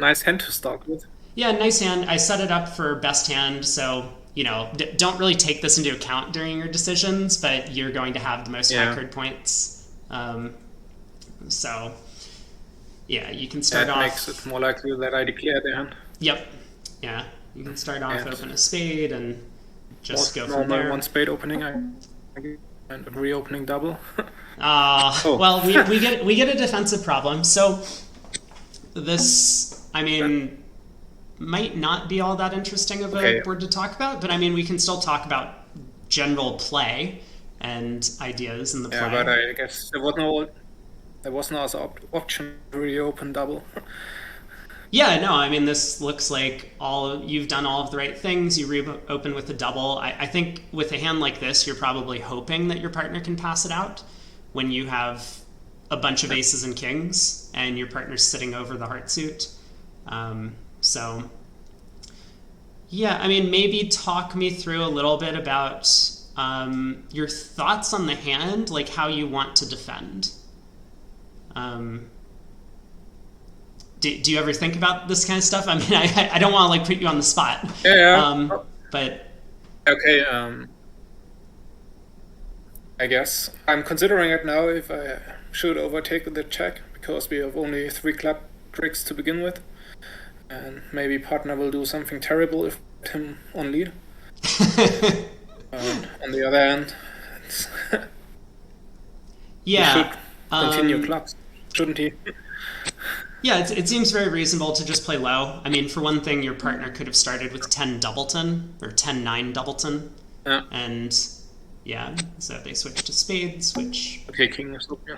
Nice hand to start with. Yeah, nice hand. I set it up for best hand, so don't really take this into account during your decisions, but you're going to have the most high Yeah, card points. So yeah, you can start that makes it off. more likely that I declare the hand. Yep. Yeah, you can start off And open a spade and just most go from normal there. one spade opening, I guess, and a reopening double. Oh, Well, we get a defensive problem. So this, I mean, might not be all that interesting of a okay. board to talk about, but I mean, we can still talk about general play and ideas in the Yeah, play. but I guess there was no other option to reopen double. Yeah, no, I mean, this looks like you've done all of the right things. You reopen with a double. I think with a hand like this, you're probably hoping that your partner can pass it out when you have a bunch of aces and kings and your partner's sitting over the heart suit. So yeah, I mean, maybe talk me through a little bit about your thoughts on the hand, like how you want to defend. Um, do you ever think about this kind of stuff? I mean, I don't want to like put you on the spot, Yeah, yeah. um, Oh, but okay. I guess I'm considering it now if I should overtake the check because we have only three club tricks to begin with, and maybe partner will do something terrible if I get him on lead. And on the other hand, he yeah, should continue um, clubs, shouldn't he? yeah, it seems very reasonable to just play low. I mean, for one thing, your partner could have started with 10 Doubleton or 10-9 Doubleton, Yeah. and yeah, so they switch to spades, which Okay, king is up. Yeah.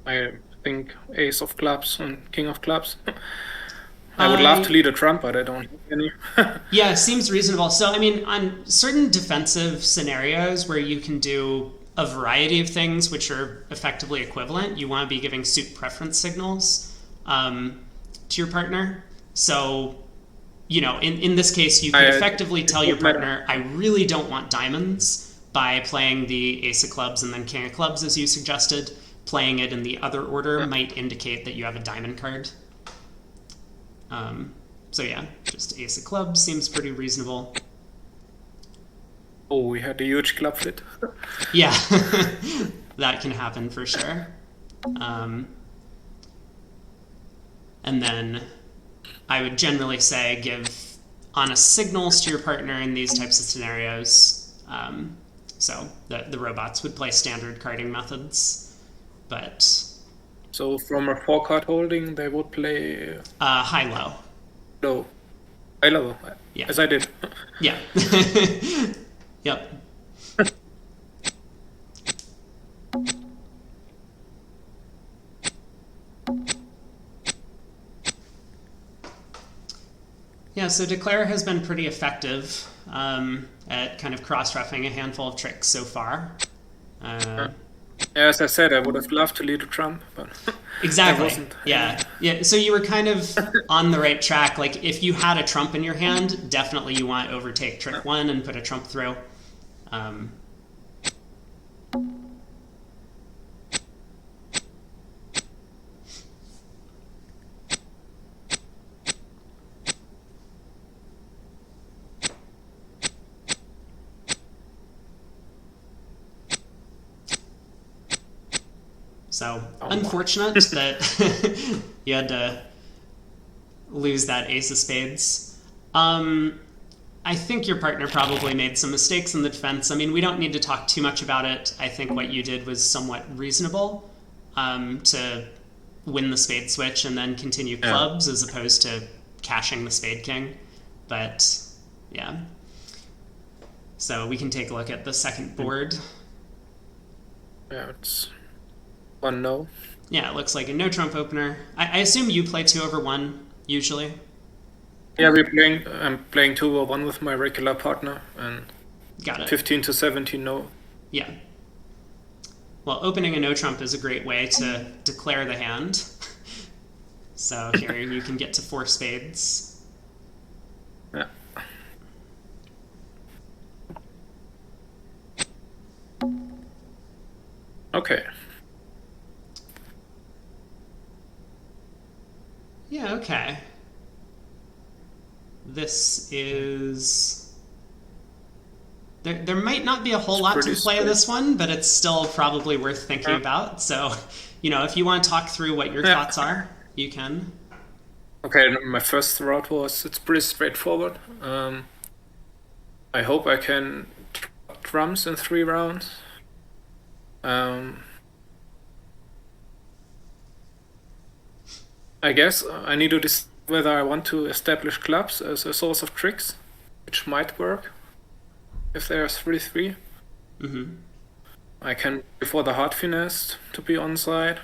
I think ace of clubs and king of clubs. I would love to I lead a trump, but I don't have any. yeah, it seems reasonable. So, I mean, on certain defensive scenarios where you can do a variety of things which are effectively equivalent, you want to be giving suit preference signals to your partner. So, in this case, you could I, effectively it tell your would matter. partner, I really don't want diamonds by playing the ace of clubs and then king of clubs, as you suggested. Playing it in the other order Yeah. might indicate that you have a diamond card. Um, so yeah, just ace of clubs seems pretty reasonable. Oh, we had a huge club fit. Yeah, that can happen for sure. Um, and then I would generally say give honest signals to your partner in these types of scenarios. So the robots would play standard carding methods, but So from a four card holding, they would play high low. low, high level, Yeah, as I did. yeah, yep. Yeah, so Declare has been pretty effective at kind of cross-roughing a handful of tricks so far. Uh, As I said, I would have loved to lead a trump, but there exactly. wasn't any. Yeah. Yeah. So you were kind of on the right track. Like if you had a trump in your hand, definitely you want to overtake trick one and put a trump through. Um, so Oh, unfortunate that you had to lose that ace of spades. Um, I think your partner probably made some mistakes in the defense. I mean, we don't need to talk too much about it. I think what you did was somewhat reasonable to win the spade switch and then continue yeah, clubs as opposed to cashing the spade king. But yeah, so we can take a look at the second board. yeah, it's one no. Yeah, it looks like a no trump opener. I assume you play 2/1 usually. Yeah, we're playing. I'm playing 2-1 with my regular partner, and Got it. 15 to 17 no. Yeah. Well, opening a no trump is a great way to declare the hand. So here you can get to four spades. Yeah. Okay. Yeah, Yeah, okay. This is... There might not be a whole It's lot to pretty the play of straight. this one, but it's still probably worth thinking about. So, if you want to talk through what your Yeah. thoughts are, you can. Okay, my first thought was it's pretty straightforward. I hope I can drums in 3 rounds. Um, I guess I need to decide whether I want to establish clubs as a source of tricks, which might work if there's 3-3. Mm-hmm. I can before the hard finesse to be on side.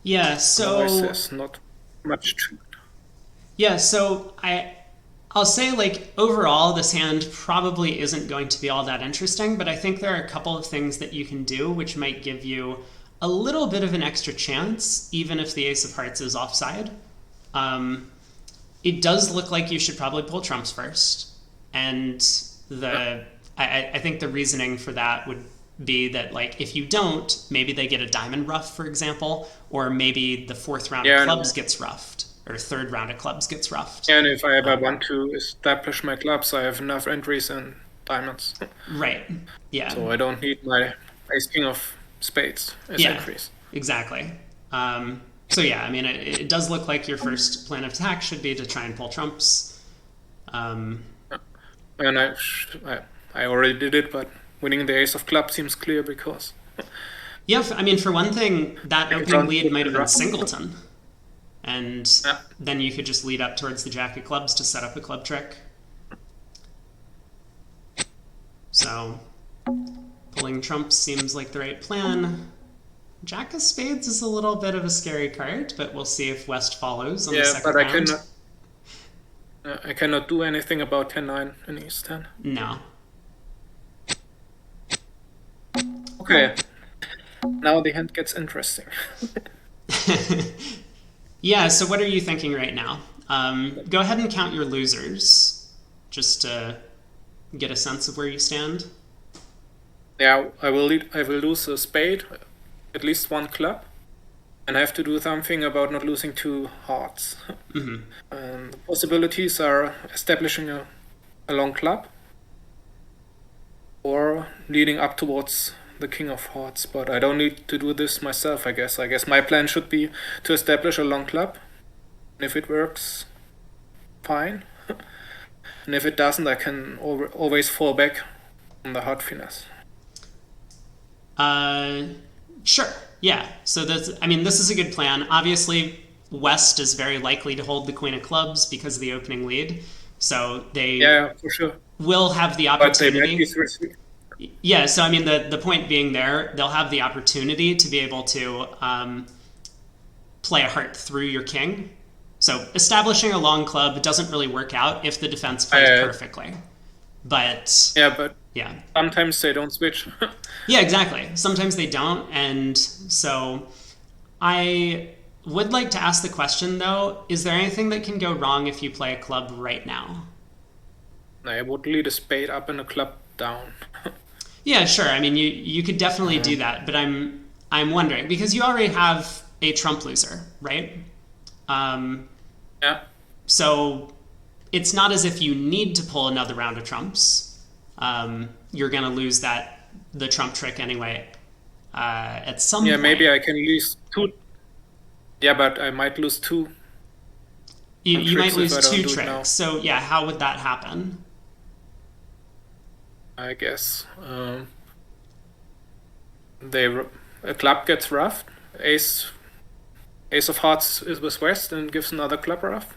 Yeah, Otherwise, so there's not much to. yeah, so I'll say like overall this hand probably isn't going to be all that interesting, but I think there are a couple of things that you can do which might give you a little bit of an extra chance, even if the ace of hearts is offside. It does look like you should probably pull trumps first, and I think the reasoning for that would be that like if you don't, maybe they get a diamond ruff, for example, or maybe the fourth round of Yeah, clubs gets ruffed, or third round of clubs gets ruffed. and if I ever want to establish my clubs, I have enough entries in diamonds, Right. Yeah. so I don't need my ace king of spades as Yeah. entries. Exactly. So yeah, I mean, it does look like your first plan of attack should be to try and pull trumps. And I already did it, but winning the ace of clubs seems clear because Yeah, I mean, for one thing, that second opening round lead would might be have been rough. singleton, and Yeah. then you could just lead up towards the jack of clubs to set up a club trick. So pulling trumps seems like the right plan. Jack of spades is a little bit of a scary card, but we'll see if West follows on the Yeah, second but I round. cannot do anything about 10-9 in East 10. No. Okay, now the hand gets interesting. Yeah, so what are you thinking right now? Go ahead and count your losers, just to get a sense of where you stand. Yeah, I will lose a spade, at least one club, and I have to do something about not losing 2 hearts. The possibilities are establishing a long club or leading up towards the king of hearts, but I don't need to do this myself, I guess. I guess my plan should be to establish a long club, and if it works, fine. And if it doesn't, I can always fall back on the hard finesse. Sure. Yeah. So this is a good plan. Obviously, West is very likely to hold the queen of clubs because of the opening lead. So they Yeah, for sure. will have the But they might opportunity. be 3-3. Yeah. So I mean, the point being there, they'll have the opportunity to be able to play a heart through your king. So establishing a long club doesn't really work out if the defense plays perfectly. But Yeah, but yeah. sometimes they don't switch. Yeah, exactly. Sometimes they don't. And so I would like to ask the question, though, is there anything that can go wrong if you play a club right now? I would lead a spade up and a club down. Yeah, sure. I mean, you could definitely do that, but I'm wondering because you already have a trump loser, right? Yeah. So it's not as if you need to pull another round of trumps. You're going to lose the trump trick anyway at some Yeah, point. maybe I can lose 2. Yeah, but I might lose 2. You might tricks if lose I don't 2 do it now. tricks. So yeah, how would that happen? I guess. A club gets roughed. Ace of hearts is with West and gives another club rough.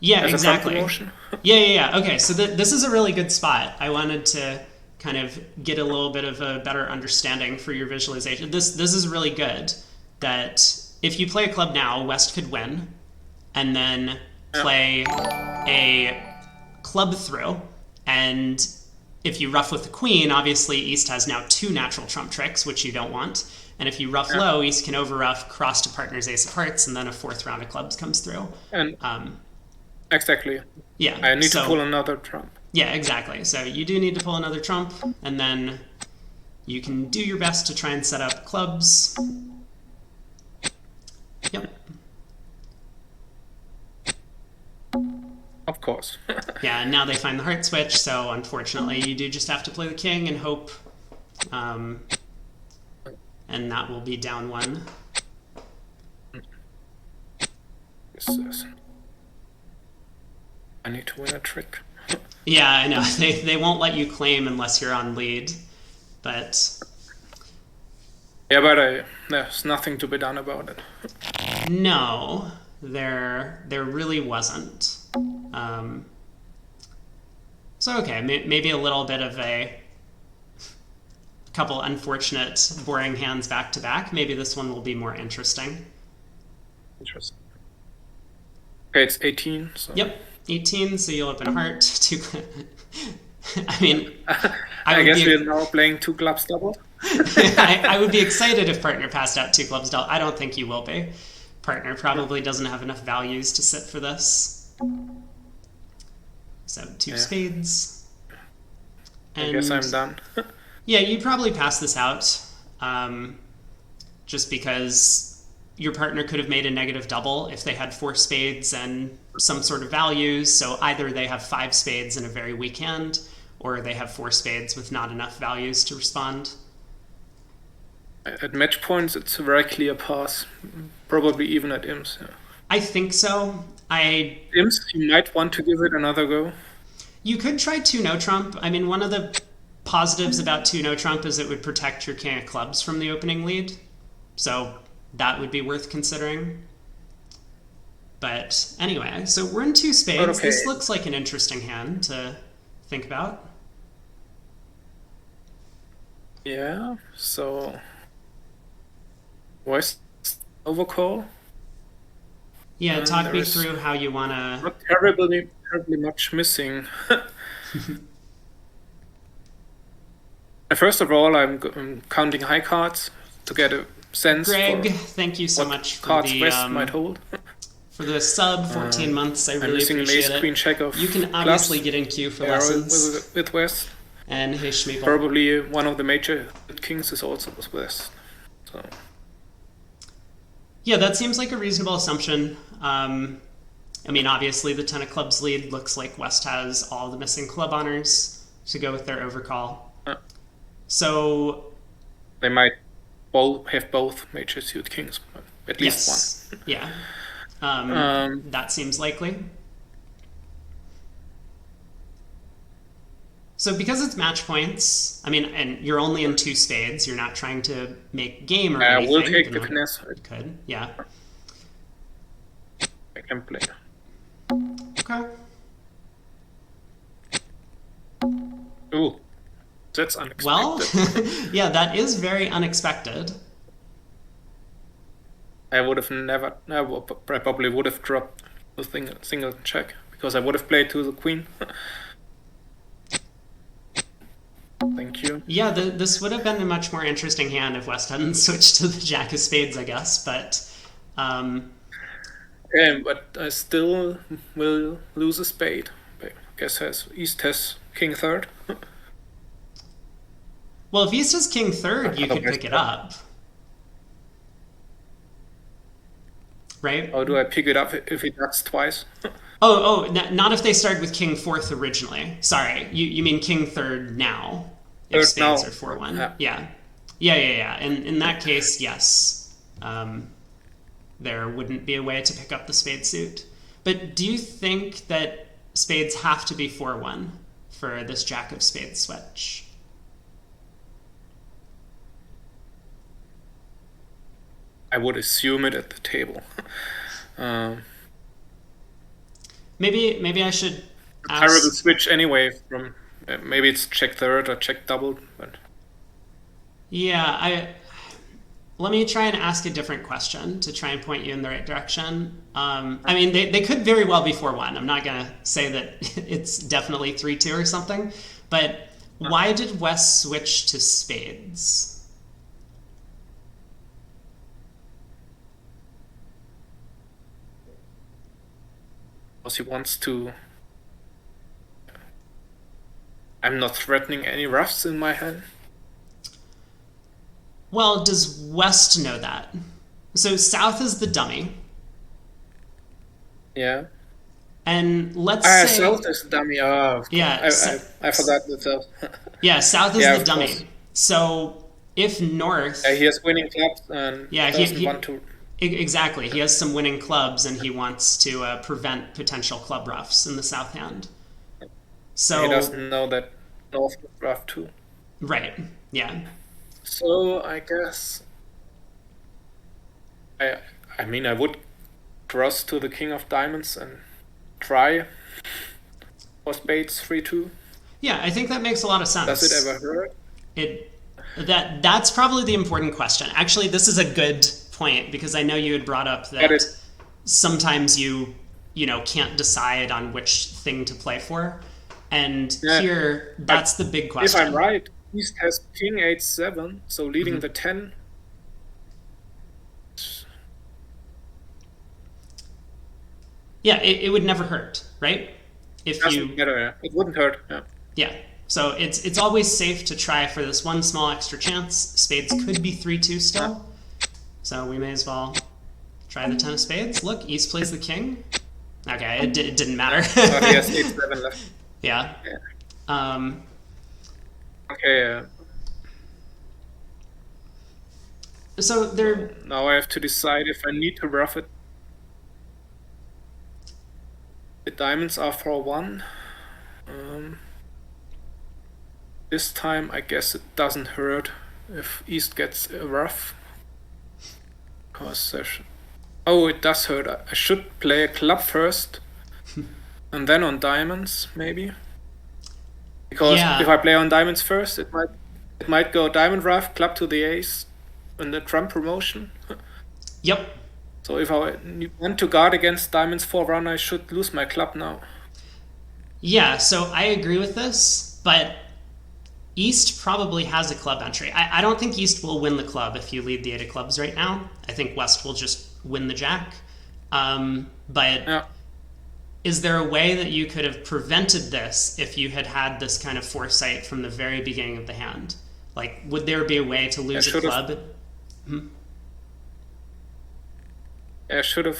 Yeah, As a front exactly. promotion. Yeah. Okay, so this is a really good spot. I wanted to kind of get a little bit of a better understanding for your visualization. This is really good. That if you play a club now, West could win, and then play a club through, and if you ruff with the queen, obviously East has now 2 natural trump tricks, which you don't want. And if you ruff low, East can overruff, cross to partner's ace of hearts, and then a 4th round of clubs comes through. And exactly. Yeah. I need to pull another trump. Yeah, exactly. So you do need to pull another trump, and then you can do your best to try and set up clubs. Yep. Of course. Yeah, and now they find the heart switch, so unfortunately you do just have to play the king and hope. Um, and that will be down one. I need to win a trick. Yeah, I know. They won't let you claim unless you're on lead. But Yeah, but there's nothing to be done about it. no, there really wasn't. Um, so okay, maybe a little bit of a couple unfortunate, boring hands back to back. Maybe this one will be more interesting. Interesting. Okay, it's 18. So Yep, 18. So you'll open heart. Two. I mean, I guess we're now playing two clubs double. I would be excited if partner passed out two clubs double. I don't think you will be. Partner probably doesn't have enough values to sit for this. So two spades. I guess I'm done. Yeah, you'd probably pass this out, just because your partner could have made a negative double if they had four spades and some sort of values. So either they have five spades and a very weak hand, or they have four spades with not enough values to respond. At match points, it's a very clear pass. Probably even at IMS. Yeah. I think so. IMS, you might want to give it another go. You could try two no trump. I mean, one of the positives about two no trump is it would protect your king of clubs from the opening lead. So that would be worth considering. But anyway, so we're in two spades. Okay. This looks like an interesting hand to think about. Yeah, so West overcall. Yeah, talk me through how you want to... Not terribly much missing. First of all, I'm counting high cards to get a sense Greg, for thank you so what much for cards the West might hold. for the sub 14 months. I I'm really missing an appreciate ace queen it. check of You can clubs. obviously get in queue for lessons. With West. And hey, Schmeeple. Probably one of the major kings is also with West. So Yeah, that seems like a reasonable assumption. I mean, obviously, the 10 of clubs lead looks like West has all the missing club honors to go with their overcall. So they might have both major suit kings, but at least one. Yeah. That seems likely. So because it's match points, I mean, and you're only in two spades, you're not trying to make game or anything. We'll take the finesse. Could, yeah. I can play. Okay. Ooh, that's unexpected. Well, yeah, that is very unexpected. I would have never. I probably would have dropped the single check because I would have played to the queen. Thank you. Yeah, this would have been a much more interesting hand if West hadn't switched to the jack of spades, I guess. But but I still will lose a spade. I guess East has king third. Well, if East has king third, you could pick it up. Right? Or do I pick it up if it ducks twice? Not if they started with king fourth originally. Sorry, you mean king third now. If spades are 4-1. Yeah. And in that case, yes. There wouldn't be a way to pick up the spade suit. But do you think that spades have to be 4-1 for this jack of spades switch? I would assume it at the table. Maybe I should ask... Terrible switch anyway. From maybe it's check third or check double, but yeah, let me try and ask a different question to try and point you in the right direction. I mean, they could very well be 4-1. I'm not gonna say that it's definitely 3-2 or something, but why did West switch to spades? because he wants to. I'm not threatening any roughs in my hand. Well, does West know that? So south is the dummy, Yeah. and let's Ah, say, south is dummy. Oh, of course. yeah, I forgot the south. yeah, south is Yeah, the of course. dummy. So if Yeah, he north, has winning clubs and yeah, doesn't want to. exactly, he has some winning clubs, and he wants to prevent potential club ruffs in the south hand. He So doesn't know that north is rough too. right, yeah, So I guess I I mean I would cross to the king of diamonds and try for spades 3-2. yeah. I think that makes a lot of Does it ever sense. hurt? It that's probably the important question. Actually, this is a good point because I know you had brought up But that it sometimes you can't decide on which thing to play for, and yeah. here But that's the big if I'm question. right, East has king h7, so leading the 10 Yeah, it would never hurt, right? If doesn't you matter. Yeah. It wouldn't hurt. Yeah. Yeah. So it's always safe to try for this one small extra chance. Spades could be 3-2 Yeah. still. So we may as well try the 10 of spades. Look, East plays the king. Okay, it didn't matter. But he has h7 left. Yeah. Yeah. Um, Okay. so there, Now I have to decide if I need to rough it. The diamonds are for 1. Um, this time I guess it doesn't hurt if East gets a rough. Because oh, it does hurt. I should play a club first and then on diamonds maybe. Because if yeah, I play on diamonds first, it might go diamond rough, club to the ace, and the trump promotion. yep. So if I want to guard against diamonds 4-1, I should lose my club now. Yeah, so I agree with this, but East probably has a club entry. I don't think East will win the club if you lead the 8 of clubs right now. I think West will just win the jack. But Yeah, is there a way that you could have prevented this if you had had this kind of foresight from the very beginning of the hand? Like, would there be a way to I lose a should have. club? I should have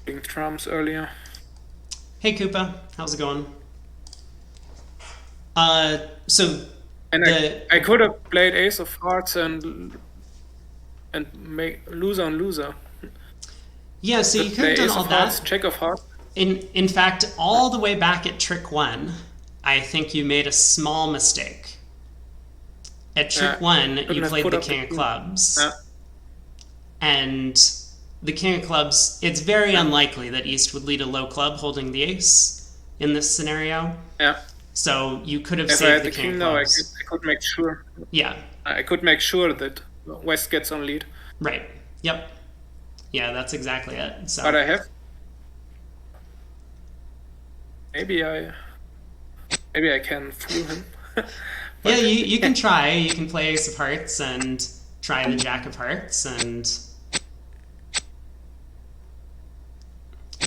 playing trumps earlier. Hey, Koopa, how's it going? So And the I could have played ace of hearts and make loser on loser. yeah, so you Could could have play done ace all of hearts, that. check of hearts. In fact, all the way back at trick 1, I think you made a small mistake. At trick 1, you Couldn't have played put the up the king of king. clubs. Yeah, And the king of clubs, it's very unlikely that East would lead a low club holding the ace in this scenario. yeah. So you could have If I saved had the the king of king now, clubs. I could make sure. Yeah, I could make sure that West gets on lead. right. Yep. Yeah, that's exactly it. So But I have. Maybe I can fool him. yeah, But you can try. You can play ace of hearts and try the jack of hearts and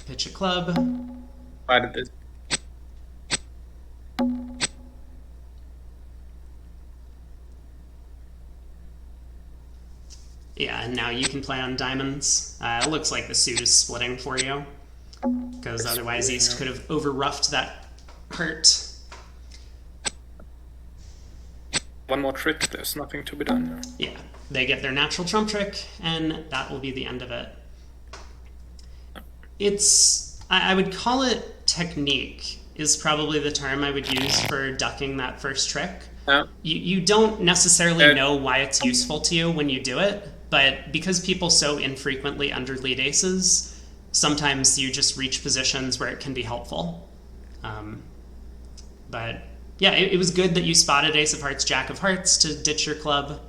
pitch a club. but it, Yeah, and now you can play on diamonds. It looks like the suit is splitting for you because otherwise splitting, East yeah. could have over roughed that heart. one more trick. There's nothing to be done. Yeah, they get their natural trump trick, and that will be the end of it. I would call it technique, is probably the term I would use for ducking that first trick. Yeah. You don't necessarily know why it's useful to you when you do it, but because people so infrequently underlead aces, sometimes you just reach positions where it can be helpful. But yeah, it was good that you spotted ace of hearts, jack of hearts to ditch your club.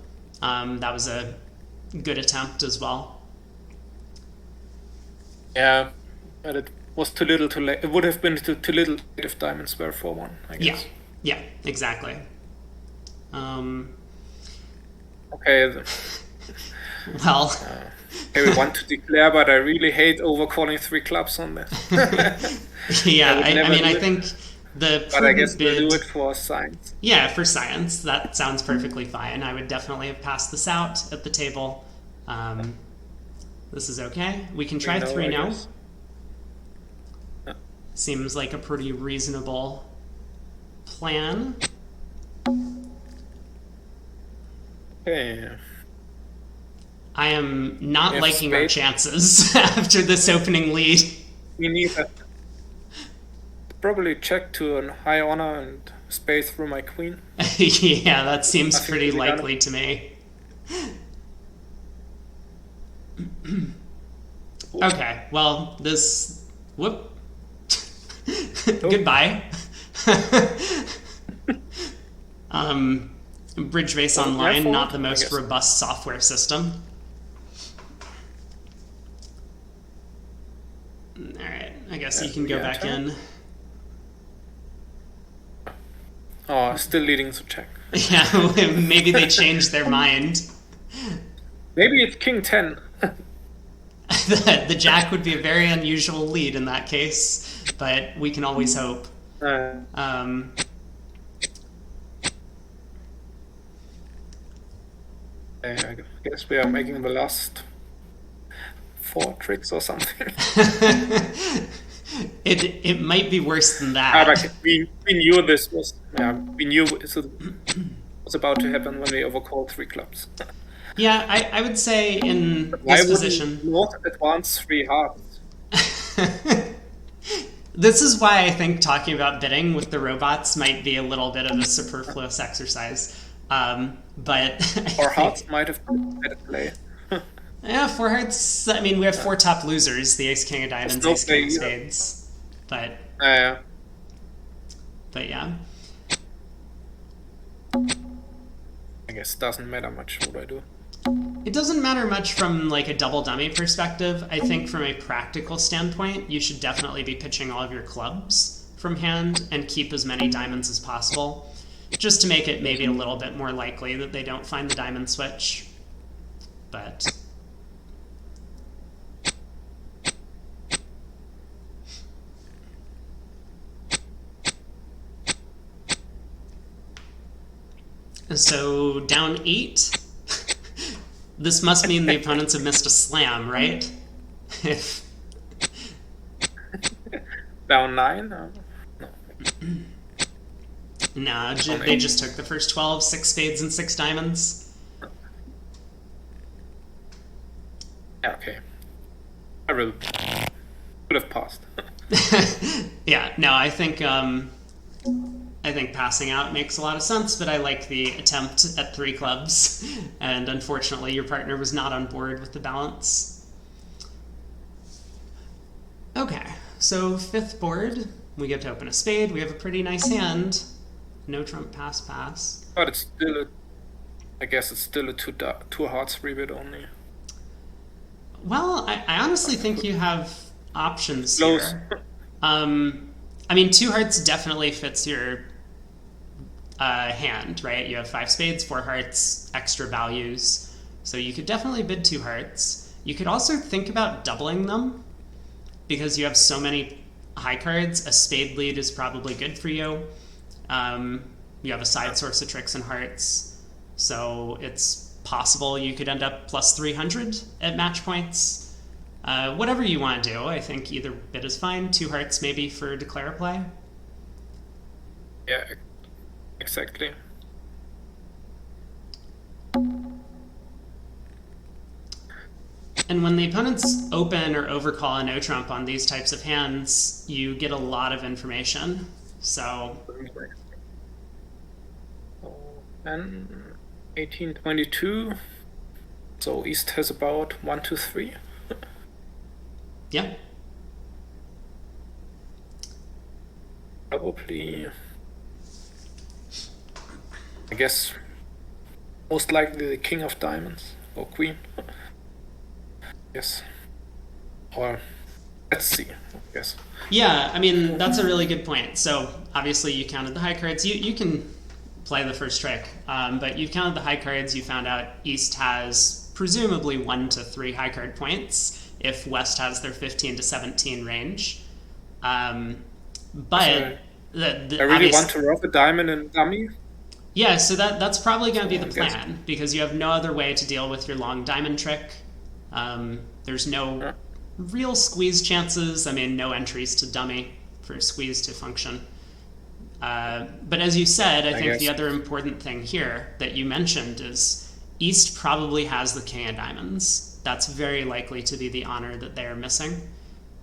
That was a good attempt as well. Yeah, but it was too little too late. It would have been too little if diamonds were 4-1, I Yeah, guess. yeah, exactly. Okay, Well, I would want to declare, but I really hate overcalling 3 clubs on this. yeah, would I never mean, do I it. think The But I guess prudent we'll bid, do it for science. yeah, for science, that sounds perfectly fine. I would definitely have passed this out at the table. Um, this is okay. We can try 3 I now. guess. Seems like a pretty reasonable plan. Okay. I am not If liking our spade, chances after this opening lead. we need a probably check to a high honor and spade through my queen. Yeah, that seems Nothing pretty really done. likely to me. Okay, well, this... Whoop. Goodbye. Bridge Base Online, not the most robust software system. Alright, I guess you can go back in. Oh, still leading to check. Yeah, maybe they changed their mind. Maybe it's king 10. The jack would be a very unusual lead in that case, but we can always hope. I guess we are making the last 4 tricks or something. It might be worse than that. But we knew this was we knew it was about to happen when we overcalled 3 clubs. Yeah, I would say in this position. Not advance 3 hearts. This is why I think talking about bidding with the robots might be a little bit of a superfluous exercise. But 4 hearts might have been a better play. Yeah, 4 hearts. I mean, we have 4 top losers: the Ace King of Diamonds, No Ace King of play Spades. But yeah. I guess it doesn't matter much what I do. It doesn't matter much from like a double dummy perspective. I think from a practical standpoint, you should definitely be pitching all of your clubs from hand and keep as many diamonds as possible, just to make it maybe a little bit more likely that they don't find the diamond switch. But so down 8. This must mean the opponents have missed a slam, right? Down 9? No. Nah, they just took the first 12, 6 spades and 6 diamonds. Yeah, okay. I really could have passed. Yeah, no, I think passing out makes a lot of sense, but I like the attempt at 3 clubs, and unfortunately your partner was not on board with the balance. Okay, so 5th board, we get to open a spade. We have a pretty nice hand. No trump pass. But it's still I guess it's still a 2 hearts rebid only. Well, I honestly think you have options Close. here. I mean, 2 hearts definitely fits your hand, right? You have 5 spades, 4 hearts, extra values. So you could definitely bid 2 hearts. You could also think about doubling them because you have so many high cards. A spade lead is probably good for you. You have a side source of tricks and hearts. So it's possible you could end up plus 300 at match points. Whatever you want to do, I think either bid is fine. 2 hearts maybe for declare play. Yeah, exactly. And when the opponents open or overcall a no trump on these types of hands, you get a lot of information. So. And 1822. So East has about 1, 2, 3. Yeah. Probably. I guess most likely the King of Diamonds or Queen. Yes. Or let's see, I guess. Yeah, I mean, that's a really good point. So obviously you counted the high cards. You can play the first trick, but you've counted the high cards. You found out East has presumably 1 to 3 high card points if West has their 15 to 17 range. But I really want to rough a diamond and dummy. Yeah, so that's probably going to be So the I guess. plan because you have no other way to deal with your long diamond trick. There's no Yeah. real squeeze chances. I mean, no entries to dummy for squeeze to function. But as you said, I I think the guess. other important thing here that you mentioned is East probably has the king of diamonds. That's very likely to be the honor that they are missing,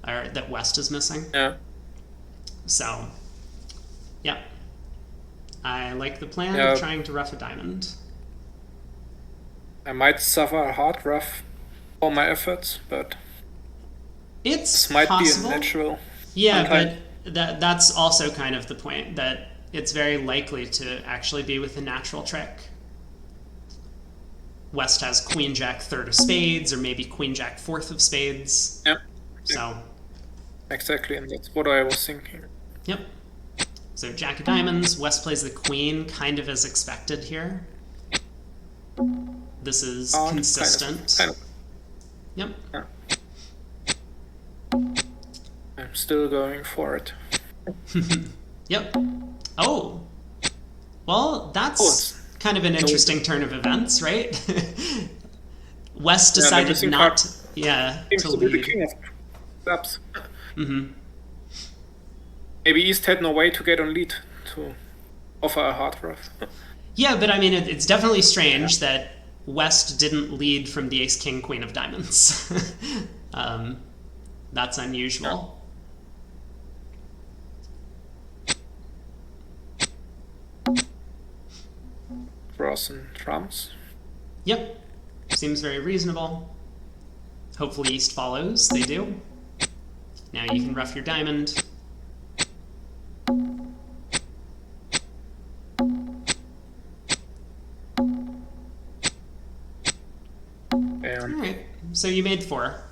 or that West is missing. Yeah. So, yeah, I like the plan of Yeah. trying to rough a diamond. I might suffer a hard rough for my efforts, but this It's might be a possible. natural Yeah, runtime. but that's also kind of the point that it's very likely to actually be with a natural trick. West has queen jack third of spades or maybe queen jack fourth of spades. Yeah. So, Exactly, and that's what I was thinking. yep. So jack of diamonds, West plays the queen kind of as expected here. This is Hard, consistent. kind of. Yep. Yeah. I'm still going for it. Yep. Oh. Well, Oh, that's it's kind of an no. interesting turn of events, right? West Yeah, the decided missing card not, yeah, seems to to be the lead. king of clubs. Maybe East had no way to get on lead to offer a hard rough. Yeah, but I mean, it's definitely Yeah. strange that West didn't lead from the ace, king, queen of diamonds. um, that's Yeah. unusual. Cross and trumps. Yep, seems very reasonable. Hopefully, East follows. They do. Now you can rough your diamond. All And right, so you made 4.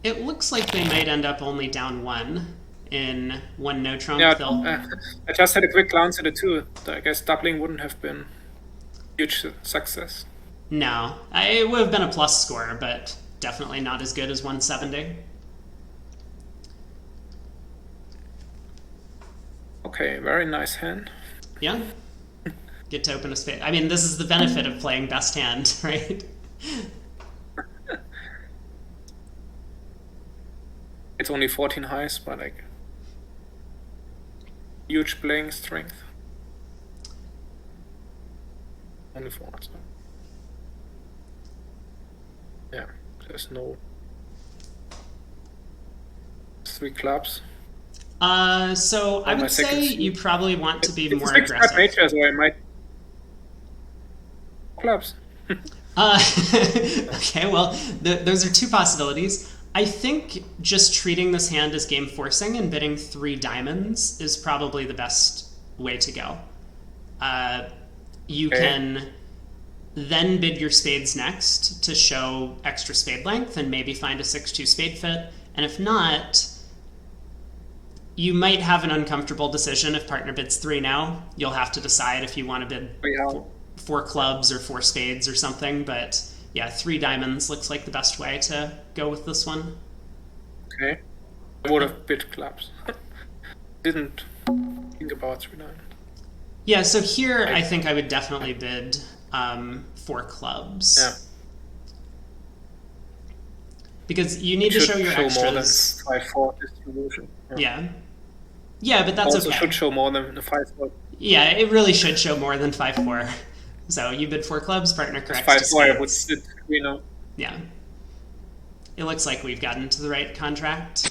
It looks like they might end up only down 1 in one no yeah, trump. They'll I just had a quick glance at it too. I guess doubling wouldn't have been a huge success. no, it would have been a plus score, but definitely not as good as 170. Okay, very nice hand. Yeah, get to open a spade. I mean, this is the benefit of playing best hand, right? It's only 14 highs, but like huge playing strength. Only 4. So. Yeah, there's no 3 clubs. So I On my would second say suit. you probably want to be It's a more 6 card aggressive. nature, so I might clubs. Uh, okay, well, those are 2 possibilities. I think just treating this hand as game forcing and bidding 3 diamonds is probably the best way to go. You Okay. can then bid your spades next to show extra spade length and maybe find a 6-2 spade fit. And if not, you might have an uncomfortable decision if partner bids 3 now. You'll have to decide if you want to bid Yeah. 4 clubs or 4 spades or something. But yeah, 3 diamonds looks like the best way to go with this one. Okay. I would have bid clubs. Didn't think about 3 diamonds. Yeah, so here I think I would definitely bid 4 clubs. Yeah. Because you need to Should show your show more than extras. 5-4 distribution. Yeah. Yeah, but that's Also okay. should show more than the 5-4. Yeah, it really should show more than 5-4. So you bid 4 clubs, partner corrects to 5-4 I would spades. sit, you know. Yeah. It looks like we've gotten to the right contract.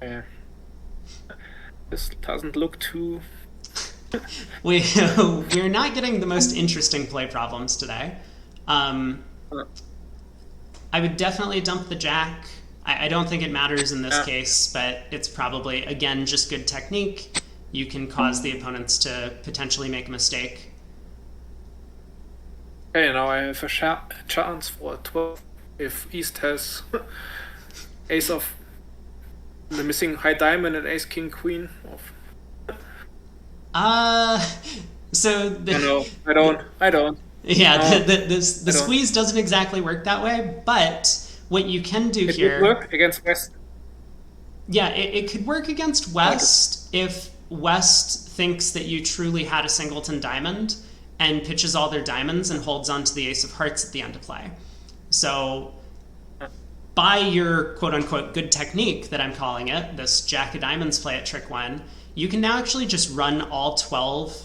Yeah. This doesn't look too. We're not getting the most interesting play problems today. I would definitely dump the jack. I don't think it matters in this case, but it's probably, again, just good technique. You can cause the opponents to potentially make a mistake. Okay, now I have a chance for a 12 if East has ace of the missing high diamond and ace king queen. So No, I don't. Yeah, No, the I don't. squeeze doesn't exactly work that way, but what you can do It would here, work against West. yeah, it could work against Like, West if West thinks that you truly had a singleton diamond and pitches all their diamonds and holds on to the ace of hearts at the end of play. So by your quote unquote good technique that I'm calling it, this Jack of Diamonds play at trick one, you can now actually just run all 12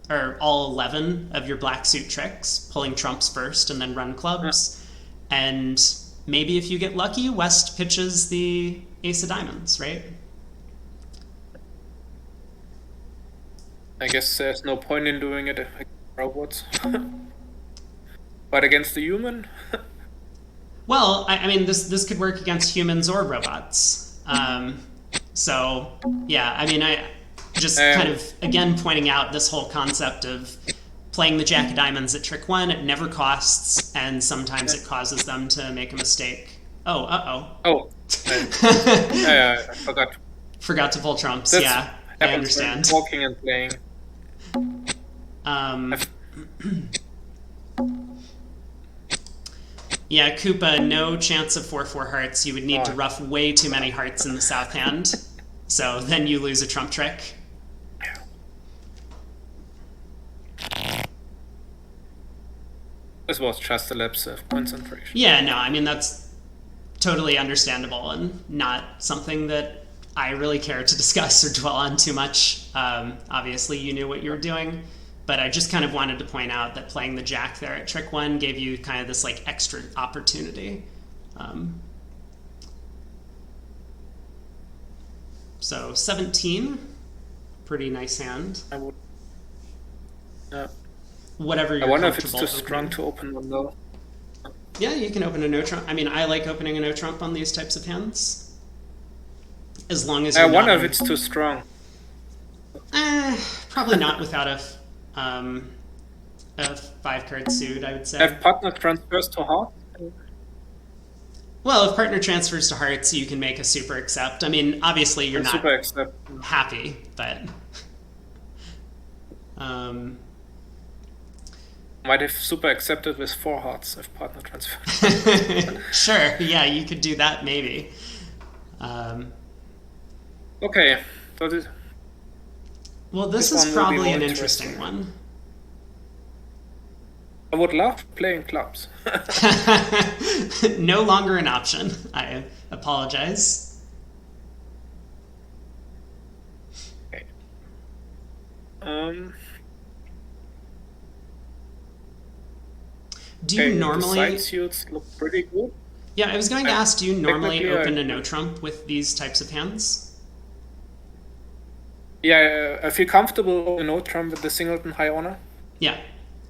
or all 11 of your black suit tricks, pulling trumps first and then run clubs. And maybe if you get lucky, West pitches the ace of diamonds, right? I guess there's no point in doing it against robots. But against the human, Well, I mean, this could work against humans or robots. So yeah, I mean, I just kind of again pointing out this whole concept of playing the Jack of Diamonds at trick one. It never costs, and sometimes it causes them to make a mistake. Oh, oh, I forgot. forgot to pull trumps. That's Yeah, I happens when understand. walking and playing. Um, yeah, Koopa, no chance of 4/4 hearts. You would need to ruff way too many hearts in the south hand. So then you lose a trump trick. This was just a lapse of concentration. Yeah, no, I mean, that's totally understandable and not something that I really care to discuss or dwell on too much. Obviously, you knew what you were doing, but I just kind of wanted to point out that playing the Jack there at trick one gave you kind of this like extra opportunity. So 17, pretty nice hand. I would. Whatever you're I wonder if it's comfortable too strong opening. to open one though. Yeah, you can open a no trump. I mean, I like opening a no trump on these types of hands, as long as I you're not wonder if in. it's too strong. Probably not without a 5 card suit, I would say. Have partner transfers to heart? Well, if partner transfers to hearts, you can make a super accept. I mean, obviously you're not Super accept. happy, but um, Might have super accepted with 4 hearts if partner transfer. sure, yeah, you could do that maybe. Okay, so this, Well, this This is one will be probably more an interesting interesting. one. I would love playing clubs. No longer an option. I apologize. Okay. Um, Do you okay, the normally? side suits look pretty good. Yeah, I was going to ask. Do you normally Technically, open a no trump with these types of hands? Yeah, I feel comfortable with no trump with the singleton high honor. Yeah.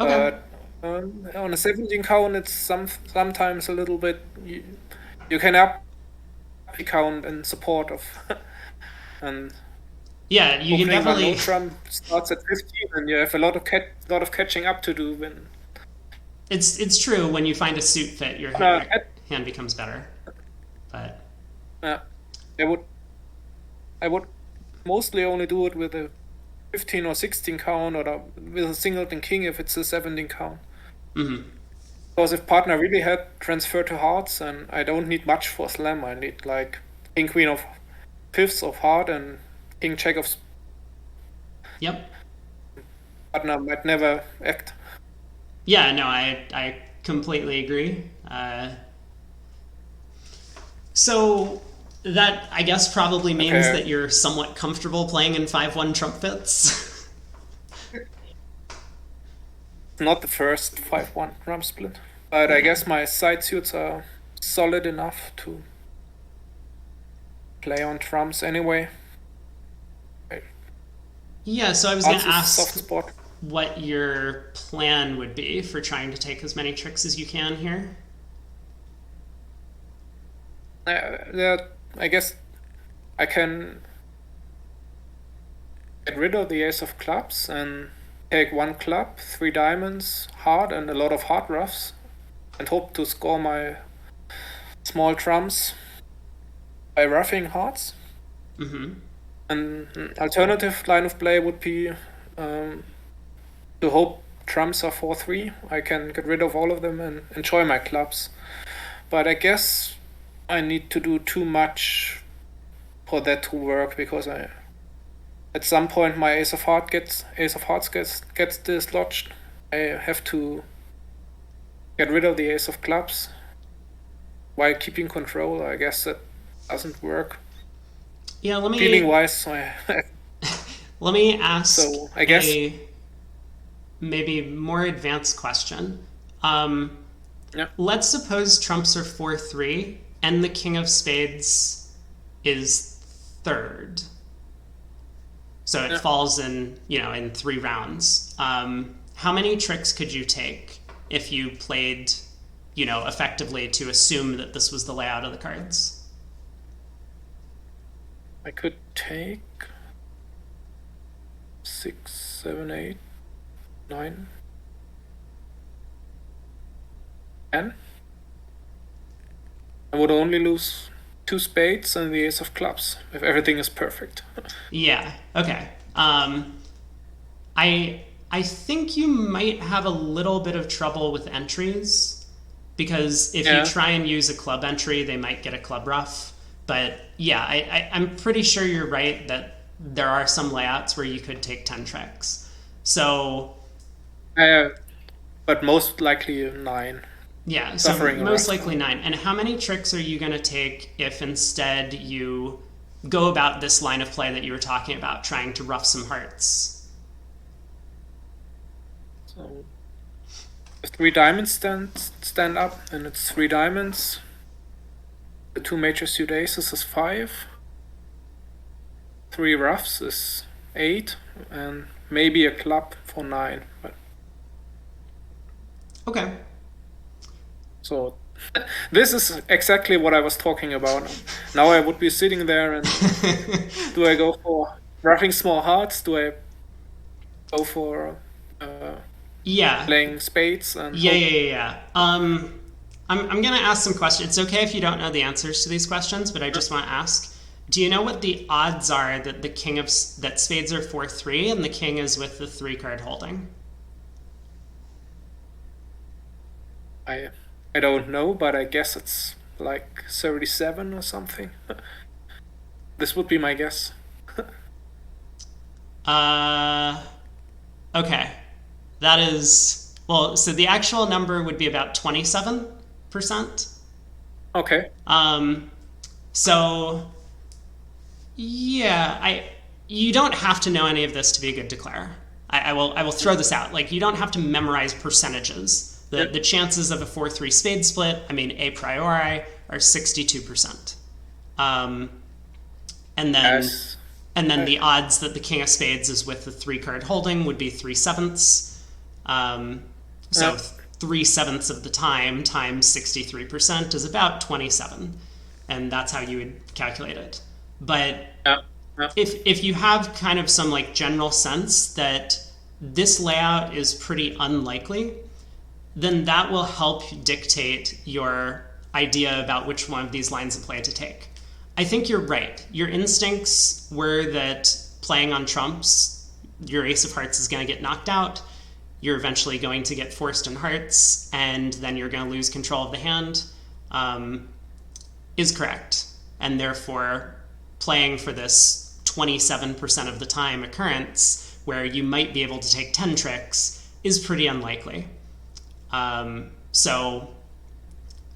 Okay. But on a 17 count, it's sometimes a little bit. You can up the count in support of. And Yeah, you can opening one no definitely. trump starts at 15, and you have a lot of catching up to do when. It's true when you find a suit fit, your No, hand becomes better. But I would mostly only do it with a 15 or 16 count, or with a singleton king if it's a 17 count. Because if partner really had transfer to hearts, and I don't need much for slam, I need like king queen of fifths of heart and king jack of yep. partner might never act. Yeah, no, I completely agree. So that I guess probably means Okay. that you're somewhat comfortable playing in 5/1 trump fits. Not the first 5-1 drum split, but I guess my side suits are solid enough to play on drums anyway. Yeah, so I was going to Also soft ask spot. what your plan would be for trying to take as many tricks as you can here. I guess I can get rid of the ace of clubs and take 1 club, 3 diamonds, heart, and a lot of heart roughs, and hope to score my small trumps by roughing hearts. And an alternative line of play would be to hope trumps are 4-3, I can get rid of all of them and enjoy my clubs. But I guess I need to do too much for that to work, because at some point my ace of hearts gets dislodged. I have to get rid of the ace of clubs while keeping control. I guess that doesn't work. Yeah, Feeling wise, let me ask so I guess a maybe more advanced question. yeah. Let's suppose trumps are 4-3 and the king of spades is third. So it falls in 3 rounds. How many tricks could you take if you played, effectively to assume that this was the layout of the cards? I could take 6, 7, 8, 9, 10. I would only lose 2 spades and the ace of clubs if everything is perfect. Yeah. Okay. I think you might have a little bit of trouble with entries, because if you try and use a club entry, they might get a club ruff. But yeah, I'm pretty sure you're right that there are some layouts where you could take 10 tricks. So but most likely 9. yeah, so most likely 9. And how many tricks are you going to take if instead you go about this line of play that you were talking about, trying to ruff some hearts? So the 3 diamonds stand up, and it's 3 diamonds. The 2 major suit aces is 5. 3 ruffs is 8, and maybe a club for 9. But okay. So this is exactly what I was talking about. Now I would be sitting there and do I go for ruffing small hearts? Do I go for playing spades? And Yeah. I'm gonna ask some questions. It's okay if you don't know the answers to these questions, but I just want to ask. Do you know what the odds are that that spades are 4-3 and the king is with the 3 card holding? I don't know, but I guess it's like 37 or something. This would be my guess. Okay. That is, well, so the actual number would be about 27%. Okay. So yeah, you don't have to know any of this to be a good declare. I will throw this out. Like, you don't have to memorize percentages. The chances of a 4-3 spade split, I mean, a priori, are 62%. And then the odds that the king of spades is with the 3 card holding would be 3/7. So 3/7 of the time times 63% is about 27, and that's how you would calculate it. But if you have kind of some like general sense that this layout is pretty unlikely, then that will help dictate your idea about which one of these lines of play to take. I think you're right. Your instincts were that playing on trumps, your ace of hearts is going to get knocked out. You're eventually going to get forced in hearts, and then you're going to lose control of the hand, is correct. And therefore, playing for this 27% of the time occurrence, where you might be able to take 10 tricks, is pretty unlikely. So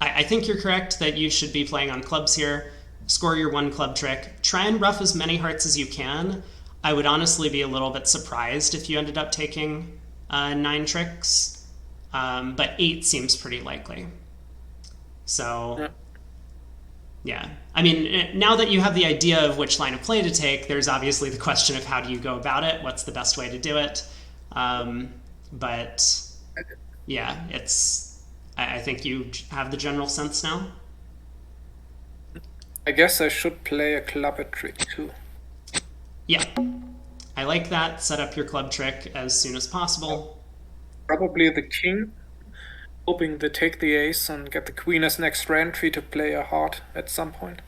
I think you're correct that you should be playing on clubs here. Score your 1 club trick. Try and ruff as many hearts as you can. I would honestly be a little bit surprised if you ended up taking 9 tricks, but 8 seems pretty likely. So yeah. I mean, now that you have the idea of which line of play to take, there's obviously the question of how do you go about it? What's the best way to do it? But yeah, I think you have the general sense now. I guess I should play a club trick too. Yeah, I like that. Set up your club trick as soon as possible. Probably the king, hoping to take the ace and get the queen as an extra entry to play a heart at some point.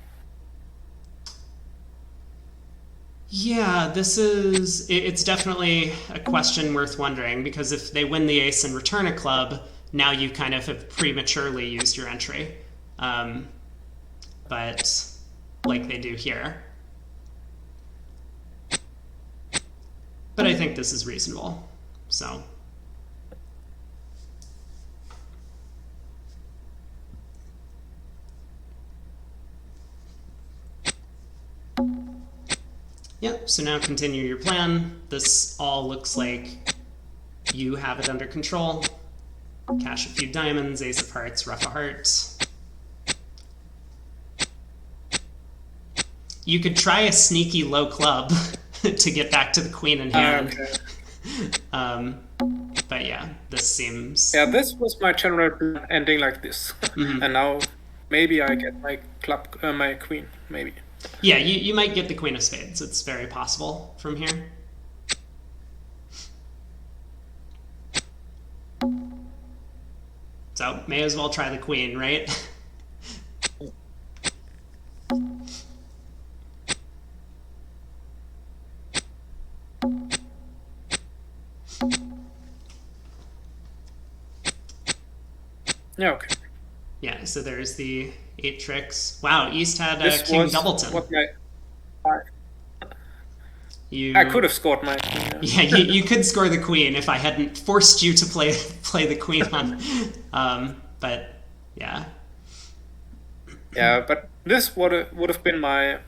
Yeah, it's definitely a question worth wondering because if they win the ace and return a club, now you kind of have prematurely used your entry. Um, but like they do here. But I think this is reasonable. So, yep, so now continue your plan. This all looks like you have it under control. Cash a few diamonds, ace of hearts, ruff a heart. You could try a sneaky low club to get back to the queen in hand. Okay. Um, but yeah, this seems. Yeah, this was my general plan, ending like this, and now maybe I get my my queen, maybe. Yeah, you might get the queen of spades. It's very possible from here. So may as well try the queen, right? Yeah, okay. Yeah, so there's the 8 tricks. Wow, East had This King was Doubleton. what my You, I could have scored my queen. yeah, you could score the queen if I hadn't forced you to play the queen on. But yeah, Yeah, but this would have been my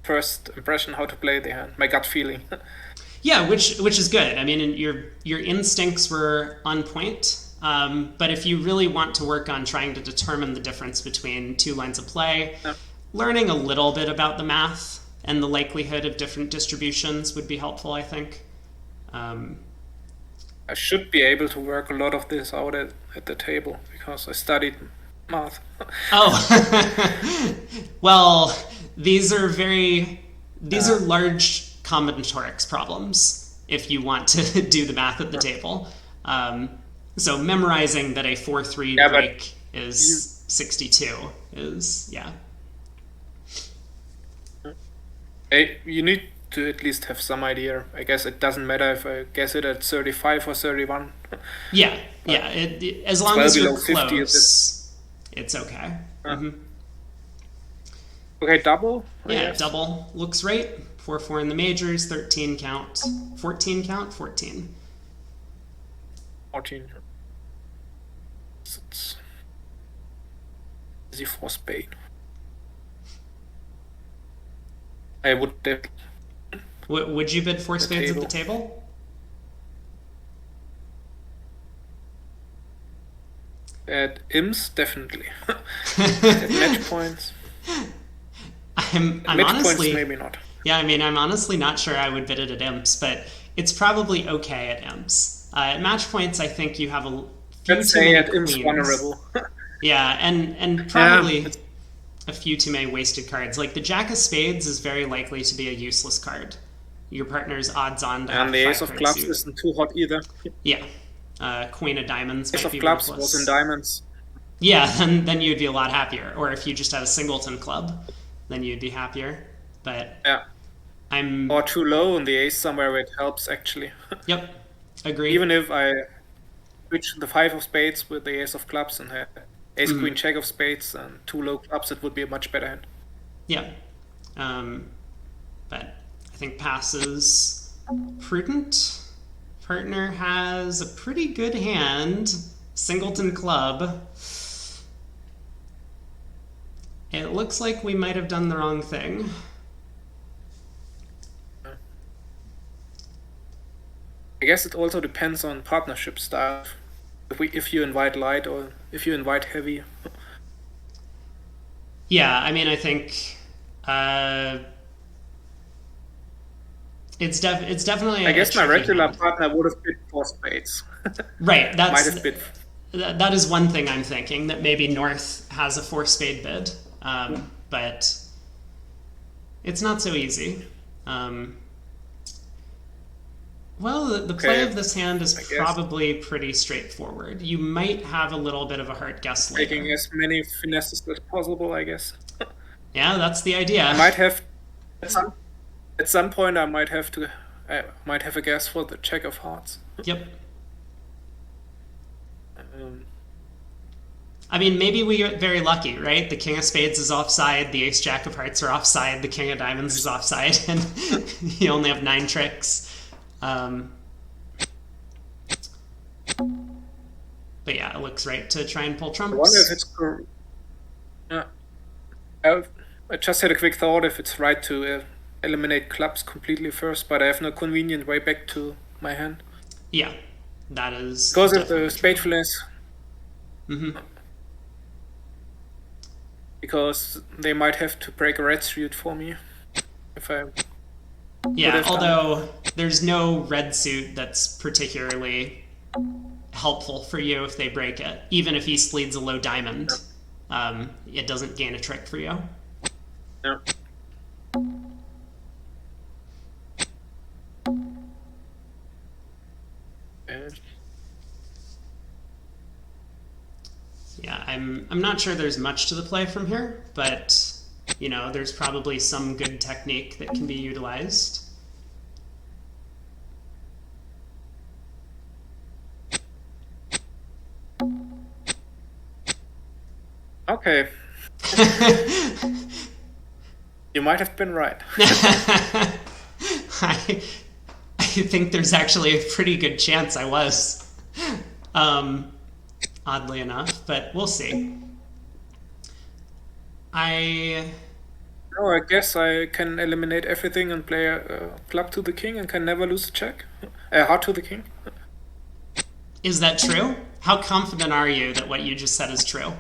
first impression how to play the hand, my gut feeling. yeah, which is good. I mean, your instincts were on point. But if you really want to work on trying to determine the difference between two lines of play, Yeah. learning a little bit about the math and the likelihood of different distributions would be helpful, I think. I should be able to work a lot of this out at the table because I studied math. Oh, well, these are large combinatorics problems if you want to do the math at the table. So memorizing that a 4-3 Yeah, but break is 62 is, yeah. you need to at least have some idea. I guess it doesn't matter if I guess it at 35 or 31. Yeah, yeah. As long as you're below 50, is close, it's okay. Okay, double? I Yeah, guess. double looks right. 4-4 in the majors, 13 count. 14 count? 14. 14. It's easy for spade. I would Would you bid 4 spades at table. the table? At IMS, definitely. At match points. I'm Match honestly, points, maybe not. yeah, I mean, I'm honestly not sure I would bid it at imps, but it's probably okay at imps. At match points, I think you have a few Let's too say many at IMS queens. vulnerable. Yeah, and probably a few too many wasted cards. Like the Jack of Spades is very likely to be a useless card. Your partner's odds on to have And the Ace of 5 card Clubs suit. isn't too hot either. Yeah. Queen of Diamonds Ace might of be Clubs worthless. was in diamonds. Yeah, then you'd be a lot happier. Or if you just had a singleton club, then you'd be happier. But Yeah. I'm Or too low in the ace somewhere where it helps actually. yep, agree. Even if I switch the 5 of spades with the Ace of Clubs and have Ace Queen Jack of Spades and 2 low clubs, it would be a much better hand. Yeah. But I think pass is prudent. Partner has a pretty good hand. Singleton club. It looks like we might have done the wrong thing. I guess it also depends on partnership style. If you invite light or if you invite heavy. Yeah, I mean, I think it's definitely. I guess my tricky regular hand. partner would have bid 4 spades. Right. Might have bid. That is one thing I'm thinking that maybe North has a 4 spade bid, but it's not so easy. Well, the play Okay, of this hand is I guess. probably pretty straightforward. You might have a little bit of a hard guess later. Taking as many finesses as possible, I guess. Yeah, that's the idea. I might have At some point, I might have a guess for the Jack of Hearts. Yep. Um, I mean, maybe we get very lucky, right? The King of Spades is offside, the Ace Jack of Hearts are offside, the King of Diamonds is offside, and you only have 9 tricks. But yeah, it looks right to try and pull I wonder if trumps. it's. Yeah, I just had a quick thought if it's right to eliminate clubs completely first, but I have no convenient way back to my hand. Yeah, that is Because if the definitely true. spade flares, because they might have to break a red suit for me if I would Yeah, have done it. although there's no red suit that's particularly helpful for you if they break it. Even if East leads a low diamond, it doesn't gain a trick for you. Yeah. Yeah. Yeah, I'm not sure there's much to the play from here, but there's probably some good technique that can be utilized. Okay, you might have been right. I think there's actually a pretty good chance I was, oddly enough, but we'll see. I No, I guess I can eliminate everything and play a club to the king and can never lose a check. A heart to the king. Is that true? How confident are you that what you just said is true?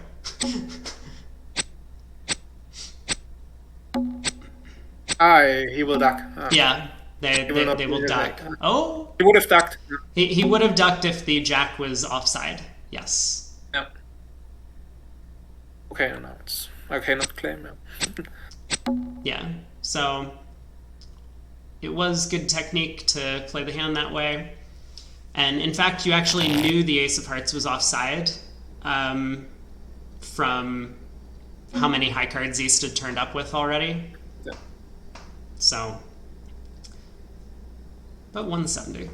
He will duck. Yeah, they, He will they, not they be will like. duck. Oh, He would have ducked. he would have ducked if the jack was offside. Yes. Yeah. Okay, now it's. I cannot claim him. Yeah. So it was good technique to play the hand that way. And in fact, you actually knew the Ace of Hearts was offside from how many high cards East had turned up with already. Yeah. So, about 170.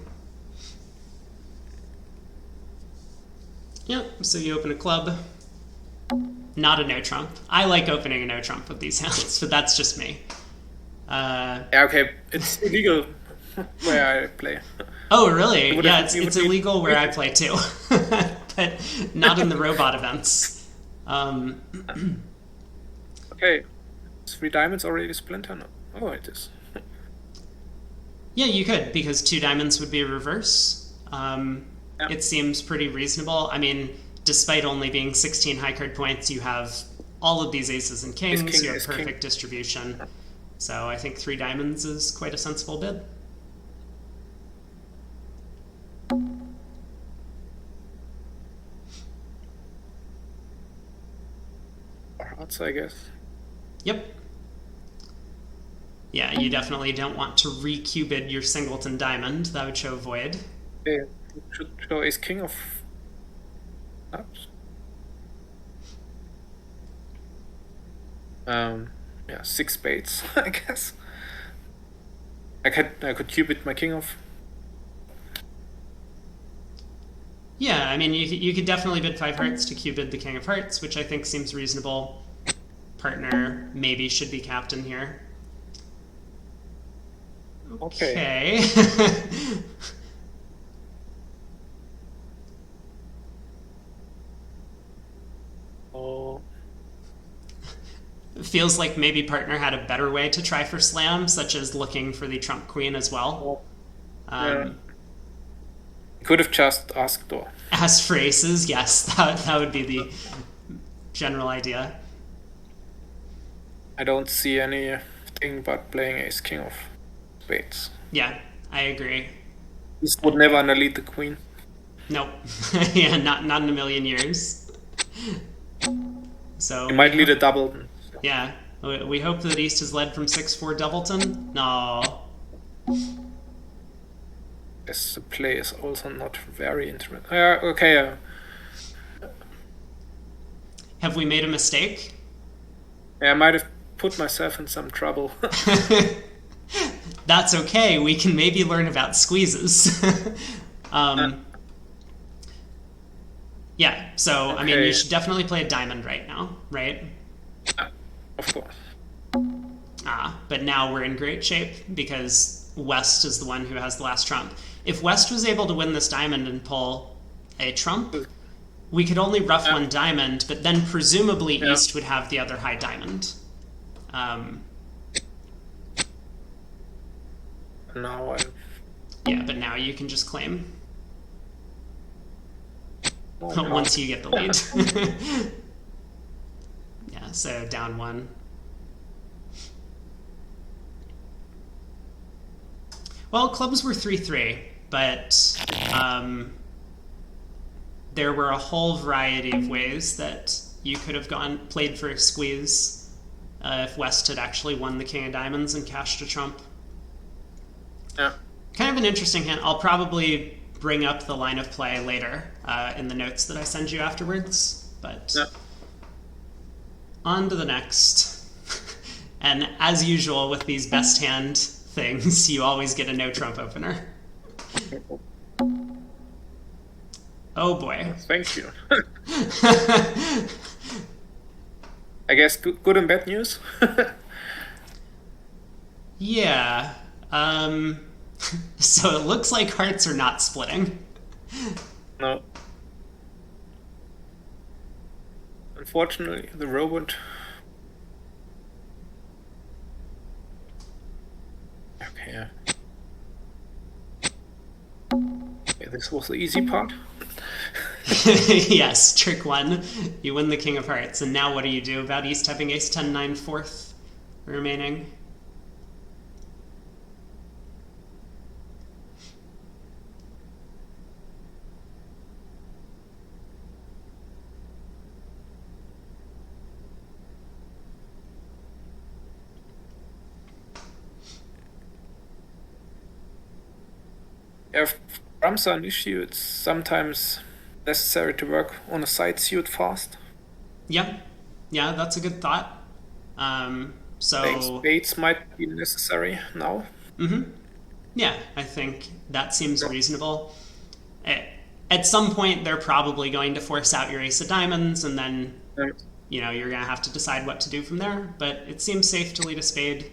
Yep, so you open a club. Not a no trump. I like opening a no trump with these hands, but that's just me. Yeah, okay, it's illegal where I play. Oh, really? Yeah, You it's would need. illegal where I play too, but not in the robot events. Okay, is 3 diamonds already splinter? No. Oh, it is. Yeah, you could, because 2 diamonds would be a reverse. Yeah. It seems pretty reasonable. I mean, despite only being 16 high card points, you have all of these aces and Ace kings. king, You have ace king. perfect distribution. So I think 3 diamonds is quite a sensible bid. Or hearts, I guess. Yep. Yeah, you definitely don't want to re-cubid your singleton diamond. That would show void. Okay, should show ace king of clubs. Yeah, 6 spades, I guess. I could cubit my king of. Yeah, I mean, you could definitely bid 5 hearts to cubid the king of hearts, which I think seems reasonable. Partner maybe should be captain here. Okay. Okay. Oh, Feels like maybe partner had a better way to try for slam, such as looking for the trump queen as well. oh, yeah. Could have just asked or. As for aces, yes, that would be the general idea. I don't see anything but playing ace king of spades. Yeah, I agree. This would never underlead the queen. Nope. Yeah, not in a million years. So You might lead a double. yeah, we hope that East is led from 6-4 Doubleton. No. Yes, the play is also not very interesting. Okay. Have we made a mistake? Yeah, I might have put myself in some trouble. That's okay. We can maybe learn about squeezes. Uh, Yeah, so, I mean, you okay, should definitely play a diamond right now, right? of course. But now we're in great shape because West is the one who has the last trump. If West was able to win this diamond and pull a trump, we could only rough Yeah, one diamond, but then presumably yeah. East would have the other high diamond. Um, Now I. yeah, but now you can just claim Oh, no. once you get the lead. Yeah, so down one. Well, clubs were 3-3, but there were a whole variety of ways that you could have played for a squeeze if West had actually won the King of Diamonds and cashed a trump. Yeah. Kind of an interesting hand. I'll probably bring up the line of play later in the notes that I send you afterwards. But Yeah. on to the next. And as usual with these best hand things, you always get a no trump opener. Oh boy. Thank you. I guess good and bad news. Yeah. So it looks like hearts are not splitting. No. Unfortunately, the robot. Okay. Yeah. Okay, this was the easy part. Yes, trick one. You win the King of Hearts. And now what do you do about East having Ace 10 9 fourth remaining? If drums are an issue, it's sometimes necessary to work on a side suit fast. Yeah, yeah, that's a good thought. So, Spades might be necessary now. yeah, I think that seems reasonable. At some point, they're probably going to force out your Ace of Diamonds, and then, Yeah. you're going to have to decide what to do from there. But it seems safe to lead a spade.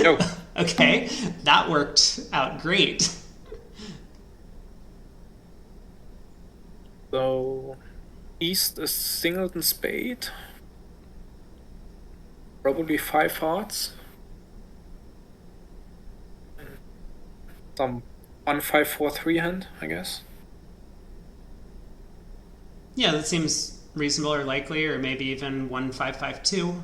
No. Okay, that worked out great. So, East is singleton spade. Probably 5 hearts. Some 1-5-4-3 hand, I guess. Yeah, that seems reasonable or likely, or maybe even 1-5-5-2.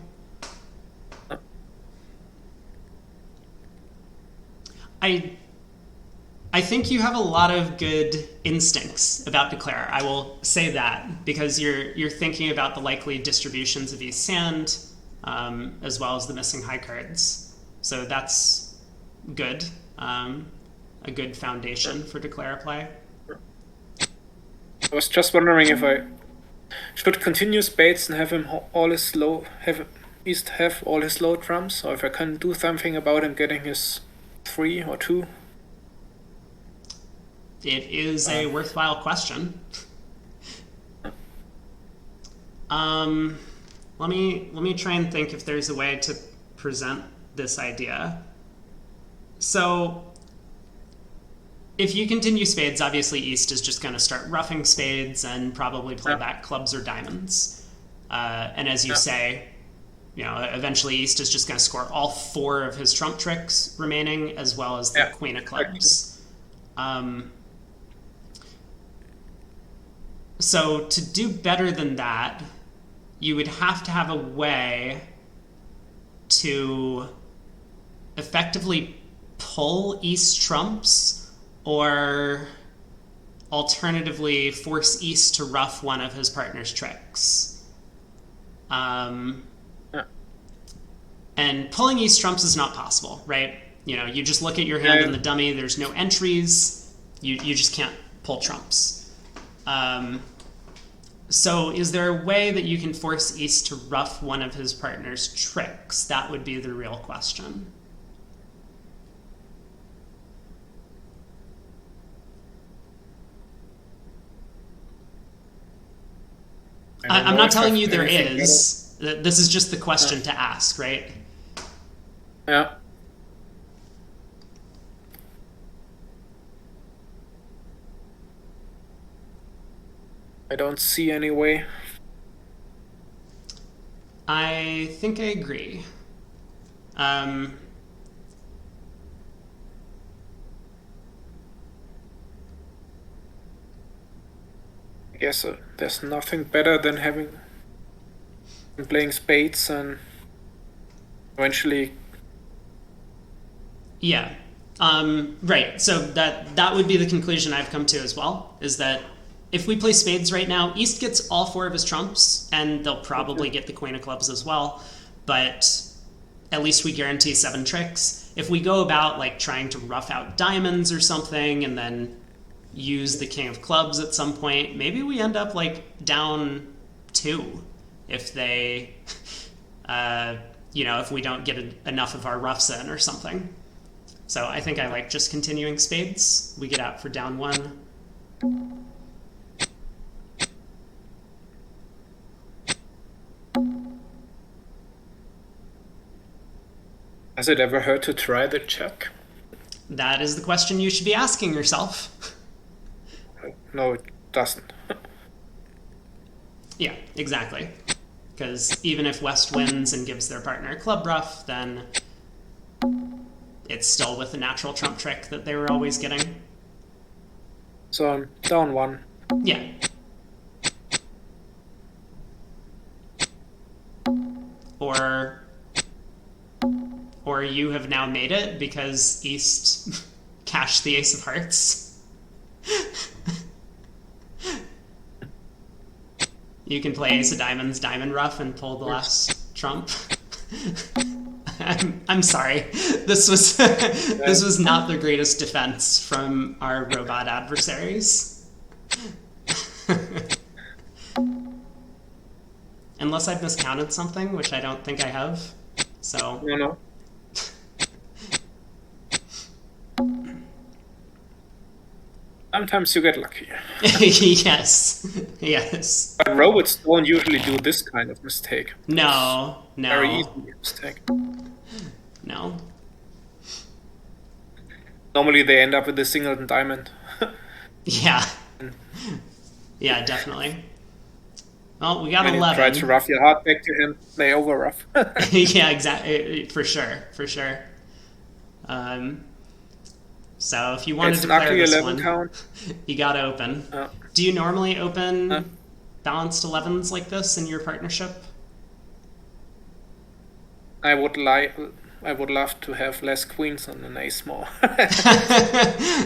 I think you have a lot of good instincts about Declare. I will say that because you're thinking about the likely distributions of East Sand, as well as the missing high cards. So that's good. A good foundation for Declare play. I was just wondering if I should continue spades and have him all his low, have East have all his low trumps, or if I can do something about him getting his 3 or 2. It is a worthwhile question. Let me try and think if there's a way to present this idea. So, if you continue spades, obviously East is just going to start roughing spades and probably play back clubs or diamonds. And as you say, eventually East is just going to score all 4 of his trump tricks remaining, as well as the queen of clubs. So to do better than that, you would have to have a way to effectively pull East trumps, or alternatively force East to rough one of his partner's tricks. And pulling East trumps is not possible, right? You just look at your hand in the dummy, there's no entries, you just can't pull trumps. So is there a way that you can force East to ruff one of his partner's tricks? That would be the real question. I don't I'm know not if I telling have you there anything better. is. This is just the question to ask, right? Yeah. I don't see any way. I think I agree. Um, I guess there's nothing better than having playing spades and eventually. yeah. Right. So that would be the conclusion I've come to as well, is that if we play spades right now, East gets all four of his trumps, and they'll probably get the queen of clubs as well. But at least we guarantee 7 tricks. If we go about like trying to rough out diamonds or something and then use the king of clubs at some point, maybe we end up like down 2 if they, if we don't get enough of our roughs in or something. So I think I like just continuing spades. We get out for down 1. Has it ever hurt to try the check? That is the question you should be asking yourself. No, it doesn't. Yeah, exactly. Because even if West wins and gives their partner a club ruff, then it's still with the natural trump trick that they were always getting. So I'm down 1. Yeah. Or you have now made it because East cashed the ace of hearts. You can play ace of diamonds, diamond ruff, and pull the last trump. I'm sorry. This was not the greatest defense from our robot adversaries. Unless I've miscounted something, which I don't think I have. So No. Sometimes you get lucky. Yes. But robots don't usually do this kind of mistake. No. Very easy mistake. No. Normally they end up with a singleton diamond. Yeah. Yeah, definitely. Well, we got When 11. you try to rough your heart back to him, they over rough. Yeah, exactly. For sure. So if you wanted It's to an declare ugly this 11 one, count. you gotta open. Do you normally open balanced 11s like this in your partnership? I would love to have less queens on an ace more.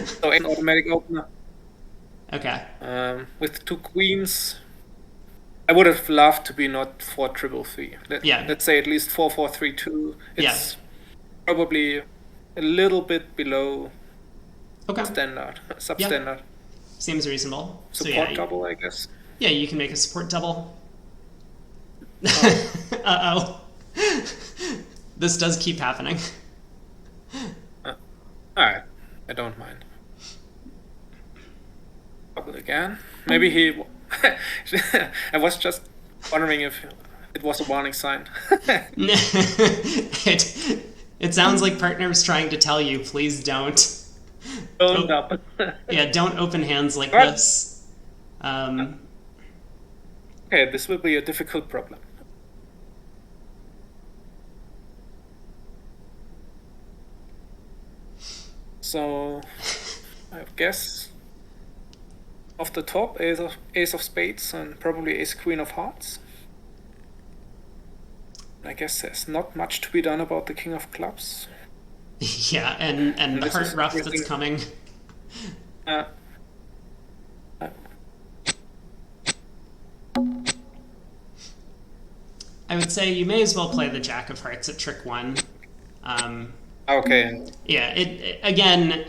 So an automatic opener. Okay. With 2 queens, I would have loved to be not 4-3-3. Let's say at least 4-4-3-2. It's probably a little bit below standard, substandard. Yep. Seems reasonable. Support double, I guess. Yeah, you can make a support double. Uh-oh. This does keep happening. Alright, I don't mind. Double again. Maybe he... I was just wondering if it was a warning sign. It sounds like partner was trying to tell you, please don't. Don't up. Yeah, don't open hands like this. Okay, this will be a difficult problem. So, I guess off the top, ace of spades and probably ace queen of hearts. I guess there's not much to be done about the king of clubs. Yeah, and the heart rough that's coming. I would say you may as well play the jack of hearts at trick 1. Okay. Yeah, it again,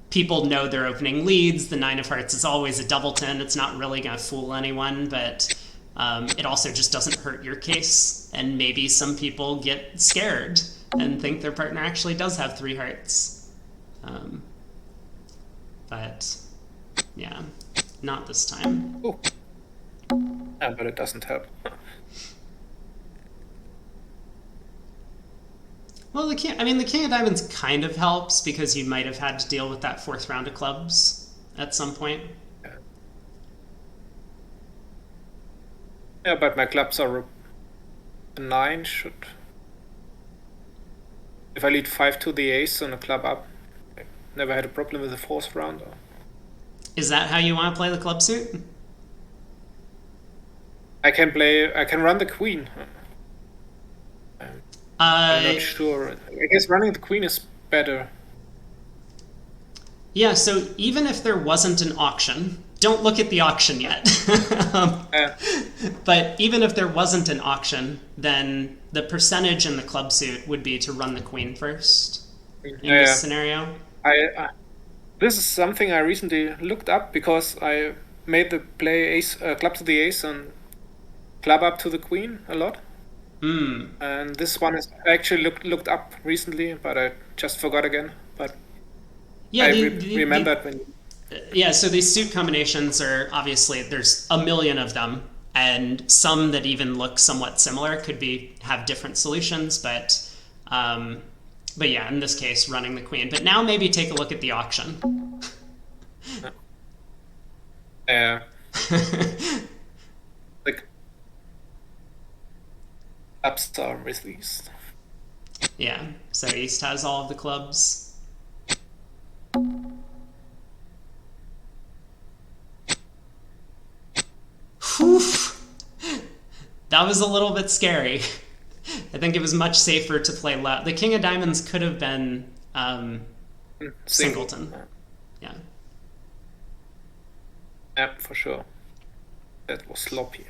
people know their opening leads. The nine of hearts is always a doubleton. It's not really going to fool anyone, but it also just doesn't hurt your case. And maybe some people get scared and think their partner actually does have three hearts. But yeah, not this time. Oh. Yeah, but it doesn't help. Well, the king of diamonds kind of helps because you might have had to deal with that fourth round of clubs at some point. Yeah, but my clubs are a 9 should. If I lead 5 to the ace and a club up, I never had a problem with the fourth round. Is that how you want to play the club suit? I can run the queen. I'm not sure. I guess running the queen is better. Yeah, so even if there wasn't an auction, don't look at the auction yet. But even if there wasn't an auction, then the percentage in the club suit would be to run the queen first in this scenario. This is something I recently looked up because I made the play ace, club to the ace and club up to the queen a lot. And this one is I actually looked up recently, but I just forgot again. But yeah, I remembered when. Yeah, so these suit combinations are obviously there's a million of them, and some that even look somewhat similar could have different solutions. But yeah, in this case, running the queen. But now maybe take a look at the auction. Yeah. Like clubs are released. Yeah, so East has all of the clubs. Whew. That was a little bit scary. I think it was much safer to play low. The king of diamonds could have been singleton. Yeah. Yeah, for sure. That was sloppy.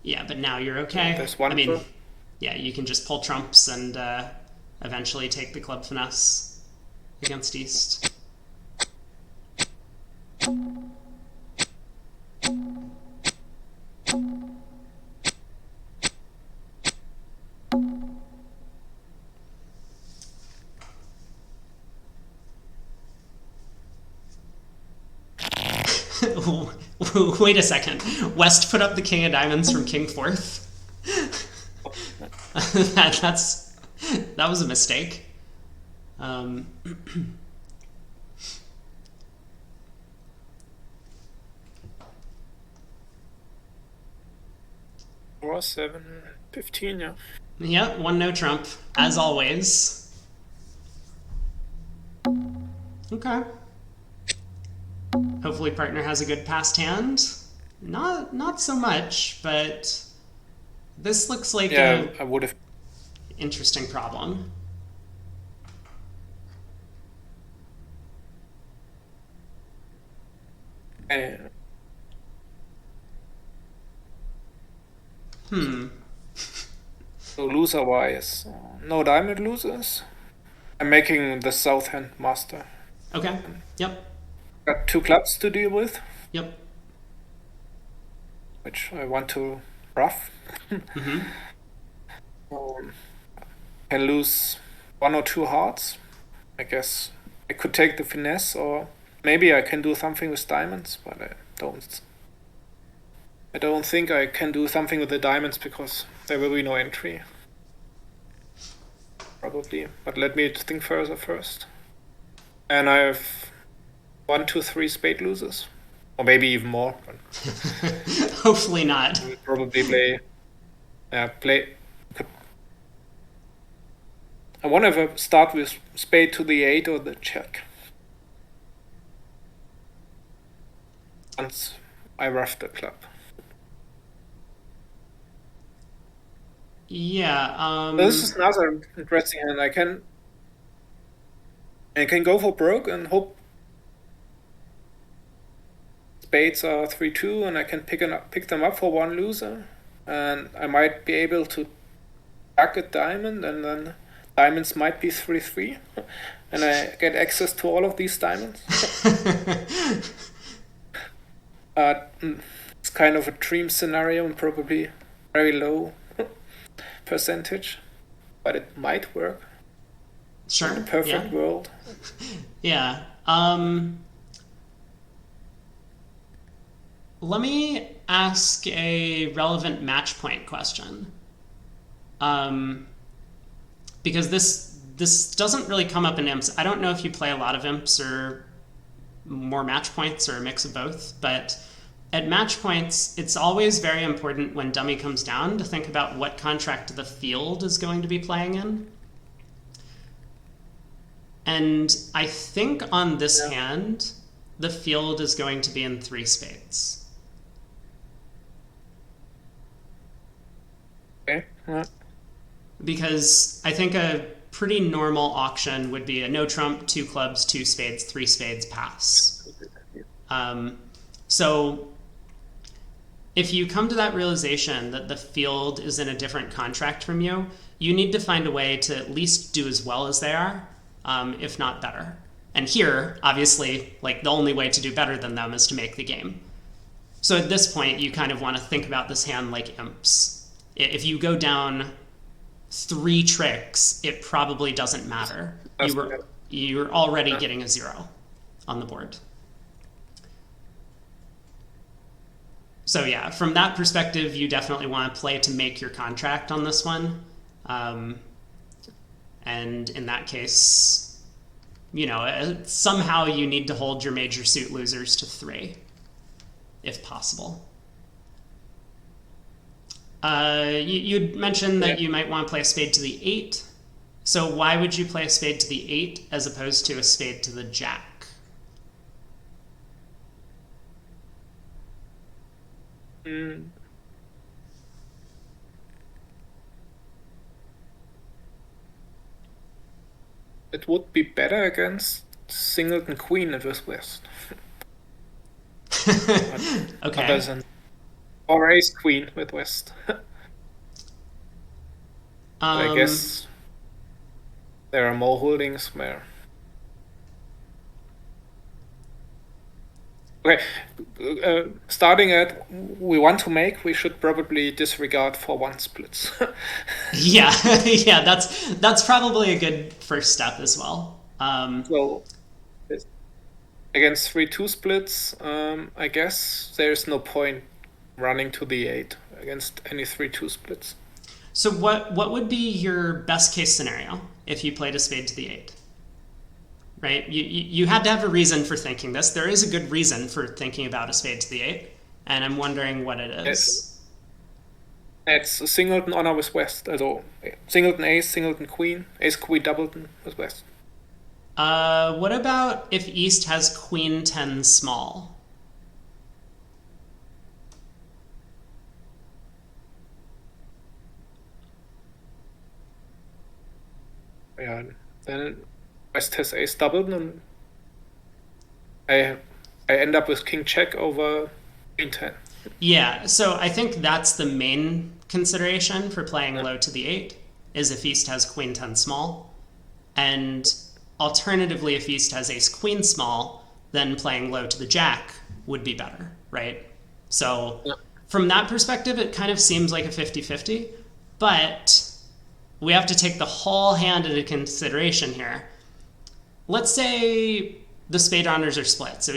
Yeah, but now you're okay. There's one. Yeah, you can just pull trumps and eventually take the club finesse against East. Wait a second. West put up the king of diamonds from king fourth. That was a mistake. 4, 7, 15, yeah. Yeah, one no trump, as always. Okay. Hopefully partner has a good passed hand. Not so much, but this looks like I would have interesting problem. So loser-wise, no diamond losers. I'm making the south hand master. Okay. Yep. Got 2 clubs to deal with. Yep. Which I want to rough. Can lose 1 or 2 hearts. I guess I could take the finesse, or maybe I can do something with diamonds, but I don't think I can do something with the diamonds because there will be no entry. Probably, but let me think further first. And I have 1, 2, 3 spade losers, or maybe even more. But hopefully not. I will probably play. I want to start with spade to the 8 or the check. Once I rough the club. Yeah. This is another interesting hand. I can go for broke and hope spades are 3-2, and I can pick them up for 1 loser, and I might be able to back a diamond and then diamonds might be 3-3, and I get access to all of these diamonds. It's kind of a dream scenario and probably very low percentage, but it might work in Sure. the perfect Yeah. world. Yeah. Let me ask a relevant match point question. Because this doesn't really come up in imps. I don't know if you play a lot of imps or more match points or a mix of both, but at match points, it's always very important when dummy comes down to think about what contract the field is going to be playing in. And I think on this hand, the field is going to be in 3 spades. Okay. Yeah. Because I think a pretty normal auction would be a no trump, 2 clubs, 2 spades, 3 spades, pass. So if you come to that realization that the field is in a different contract from you, you need to find a way to at least do as well as they are, if not better. And here, obviously, like the only way to do better than them is to make the game. So at this point, you kind of want to think about this hand like imps. If you go down 3 tricks, it probably doesn't matter. You're already getting a 0 on the board. So yeah, from that perspective, you definitely want to play to make your contract on this one. And in that case, somehow you need to hold your major suit losers to 3, if possible. You'd mentioned that you might want to play a spade to the 8. So why would you play a spade to the 8 as opposed to a spade to the jack? It would be better against singleton queen with West. Okay. Or ace queen with West. I Um, guess there are more holdings where. Okay, starting at we want to make, we should probably disregard for 1 splits. yeah, yeah, that's probably a good first step as well. So against 3-2 splits, I guess there's no point running to the 8 against any 3-2 splits. So what would be your best case scenario if you played a spade to the 8? Right? You had to have a reason for thinking this. There is a good reason for thinking about a spade to the 8, and I'm wondering what it is. It's a singleton honor with West. Also singleton ace, singleton queen, ace queen doubleton with West. What about if East has queen 10 small? Yeah, then West has ace doubleton, and I end up with king check over queen 10. Yeah, so I think that's the main consideration for playing low to the 8, is if East has queen 10 small. And alternatively, if East has ace queen small, then playing low to the jack would be better, right? So from that perspective, it kind of seems like a 50-50, but we have to take the whole hand into consideration here. Let's say the spade honors are split. So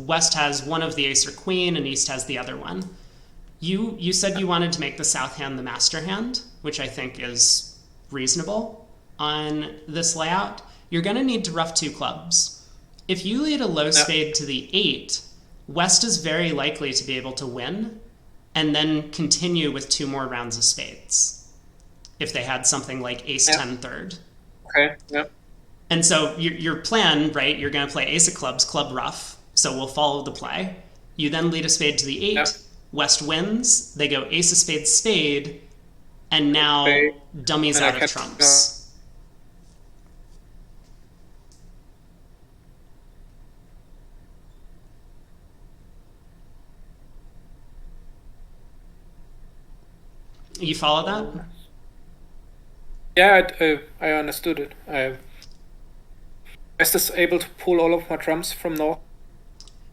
West has one of the ace or queen, and East has the other one. You said you wanted to make the south hand the master hand, which I think is reasonable on this layout. You're going to need to ruff 2 clubs. If you lead a low spade to the 8, West is very likely to be able to win and then continue with 2 more rounds of spades if they had something like ace 10 third. Okay, yeah. And so your plan, right, you're going to play ace of clubs, club ruff, so we'll follow the play. You then lead a spade to the 8, West wins, they go ace of spades, spade, and now dummy's out of trumps. You follow that? Yeah, I understood it. I was able to pull all of my trumps from north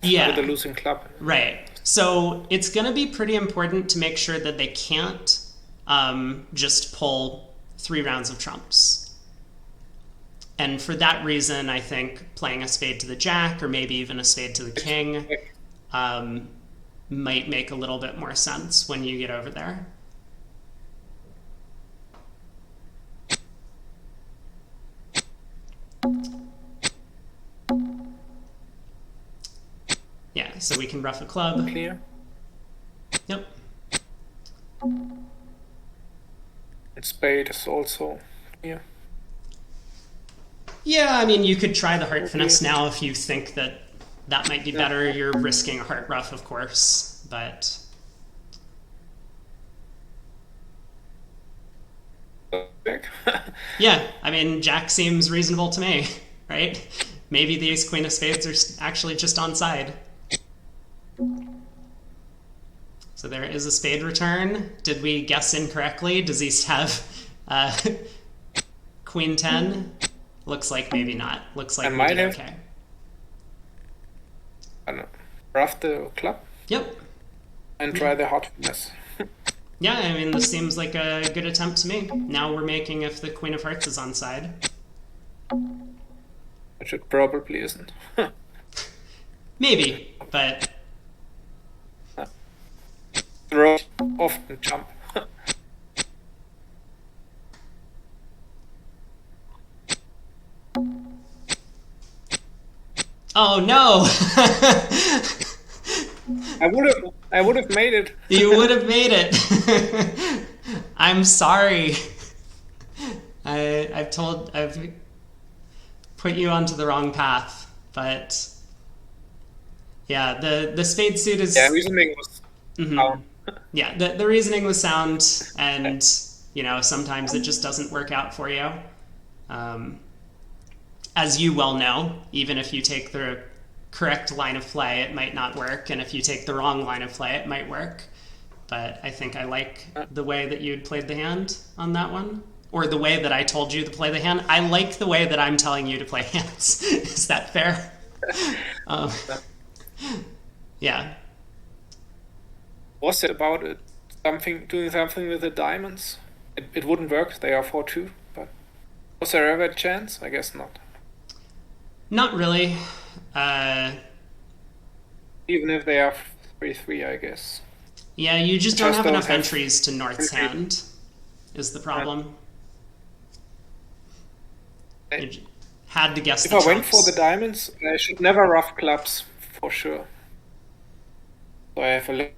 with a Yeah, losing club. right. So it's going to be pretty important to make sure that they can't just pull 3 rounds of trumps. And for that reason, I think playing a spade to the jack or maybe even a spade to the king um, might make a little bit more sense when you get over there. Yeah, so we can ruff a club. Clear. Yep. And spade is also clear. Yeah, I mean, you could try the heart Okay. finesse now if you think that that might be better. You're risking a heart ruff, of course, but yeah, I mean, jack seems reasonable to me, right? Maybe the ace queen of spades are actually just on side. So there is a spade return. Did we guess incorrectly? Does East have queen 10? Looks like maybe not. Looks like we did okay. I don't know, rough the club. Yep. And try the heart finesse. Yeah, I mean, this seems like a good attempt to me. Now we're making if the queen of hearts is on side. Which it probably isn't. Maybe, but Throw often jump. oh no! I would have made it. You would have made it. I'm sorry. I've put you onto the wrong path, but yeah, the spade suit is reasoning was sound. Yeah, the reasoning was sound, and sometimes it just doesn't work out for you. As you well know, even if you take the correct line of play, it might not work, and if you take the wrong line of play, it might work. But I think I like the way that you'd played the hand on that one, or the way that I told you to play the hand. I like the way that I'm telling you to play hands. Is that fair? Yeah. Was it about it? Doing something with the diamonds? It wouldn't work. They are 4-2. But was there ever a chance? I guess not. Not really. Even if they are 3-3, I guess. Yeah, you just don't have enough entries to North's hand, is the problem. You had to guess the trumps. If I went for the diamonds, I should never rough clubs, for sure. So I have a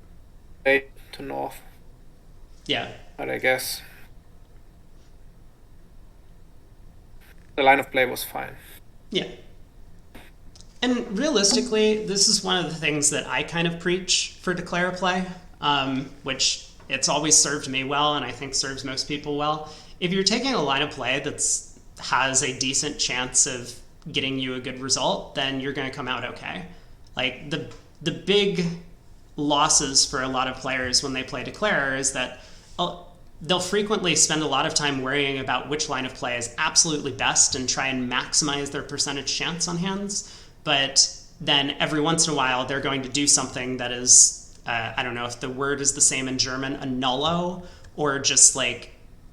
late to North. Yeah. But I guess the line of play was fine. Yeah. And realistically, this is one of the things that I kind of preach for declare play, which it's always served me well, and I think serves most people well. If you're taking a line of play that has a decent chance of getting you a good result, then you're going to come out okay. Like the big losses for a lot of players when they play declare is that they'll frequently spend a lot of time worrying about which line of play is absolutely best and try and maximize their percentage chance on hands. But then every once in a while, they're going to do something that is, I don't know if the word is the same in German, a nullo, or just like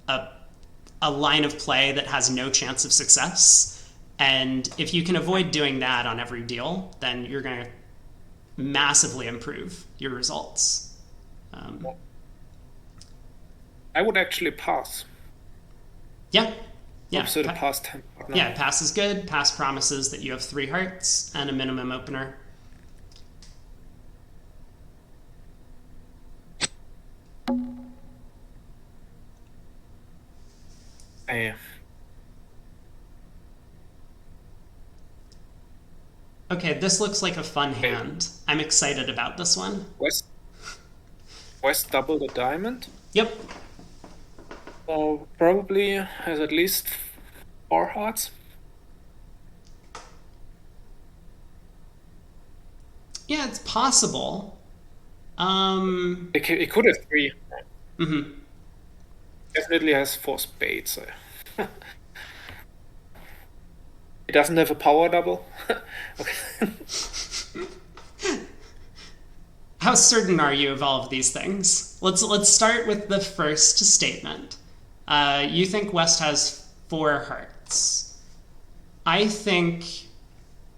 a line of play that has no chance of success. And if you can avoid doing that on every deal, then you're going to massively improve your results. I would actually pass. Yeah. Yeah. Opposite of pass 10. Yeah, pass is good. Pass promises that you have 3 hearts and a minimum opener. Yeah. Okay, this looks like a fun hand. I'm excited about this one. West double the diamond. Yep. So probably has at least 4 hearts. Yeah, it's possible. It could have 3. Mm-hmm. Definitely has 4 spades. He doesn't have a power double. Okay. How certain are you of all of these things? Let's start with the first statement. You think West has 4 hearts. I think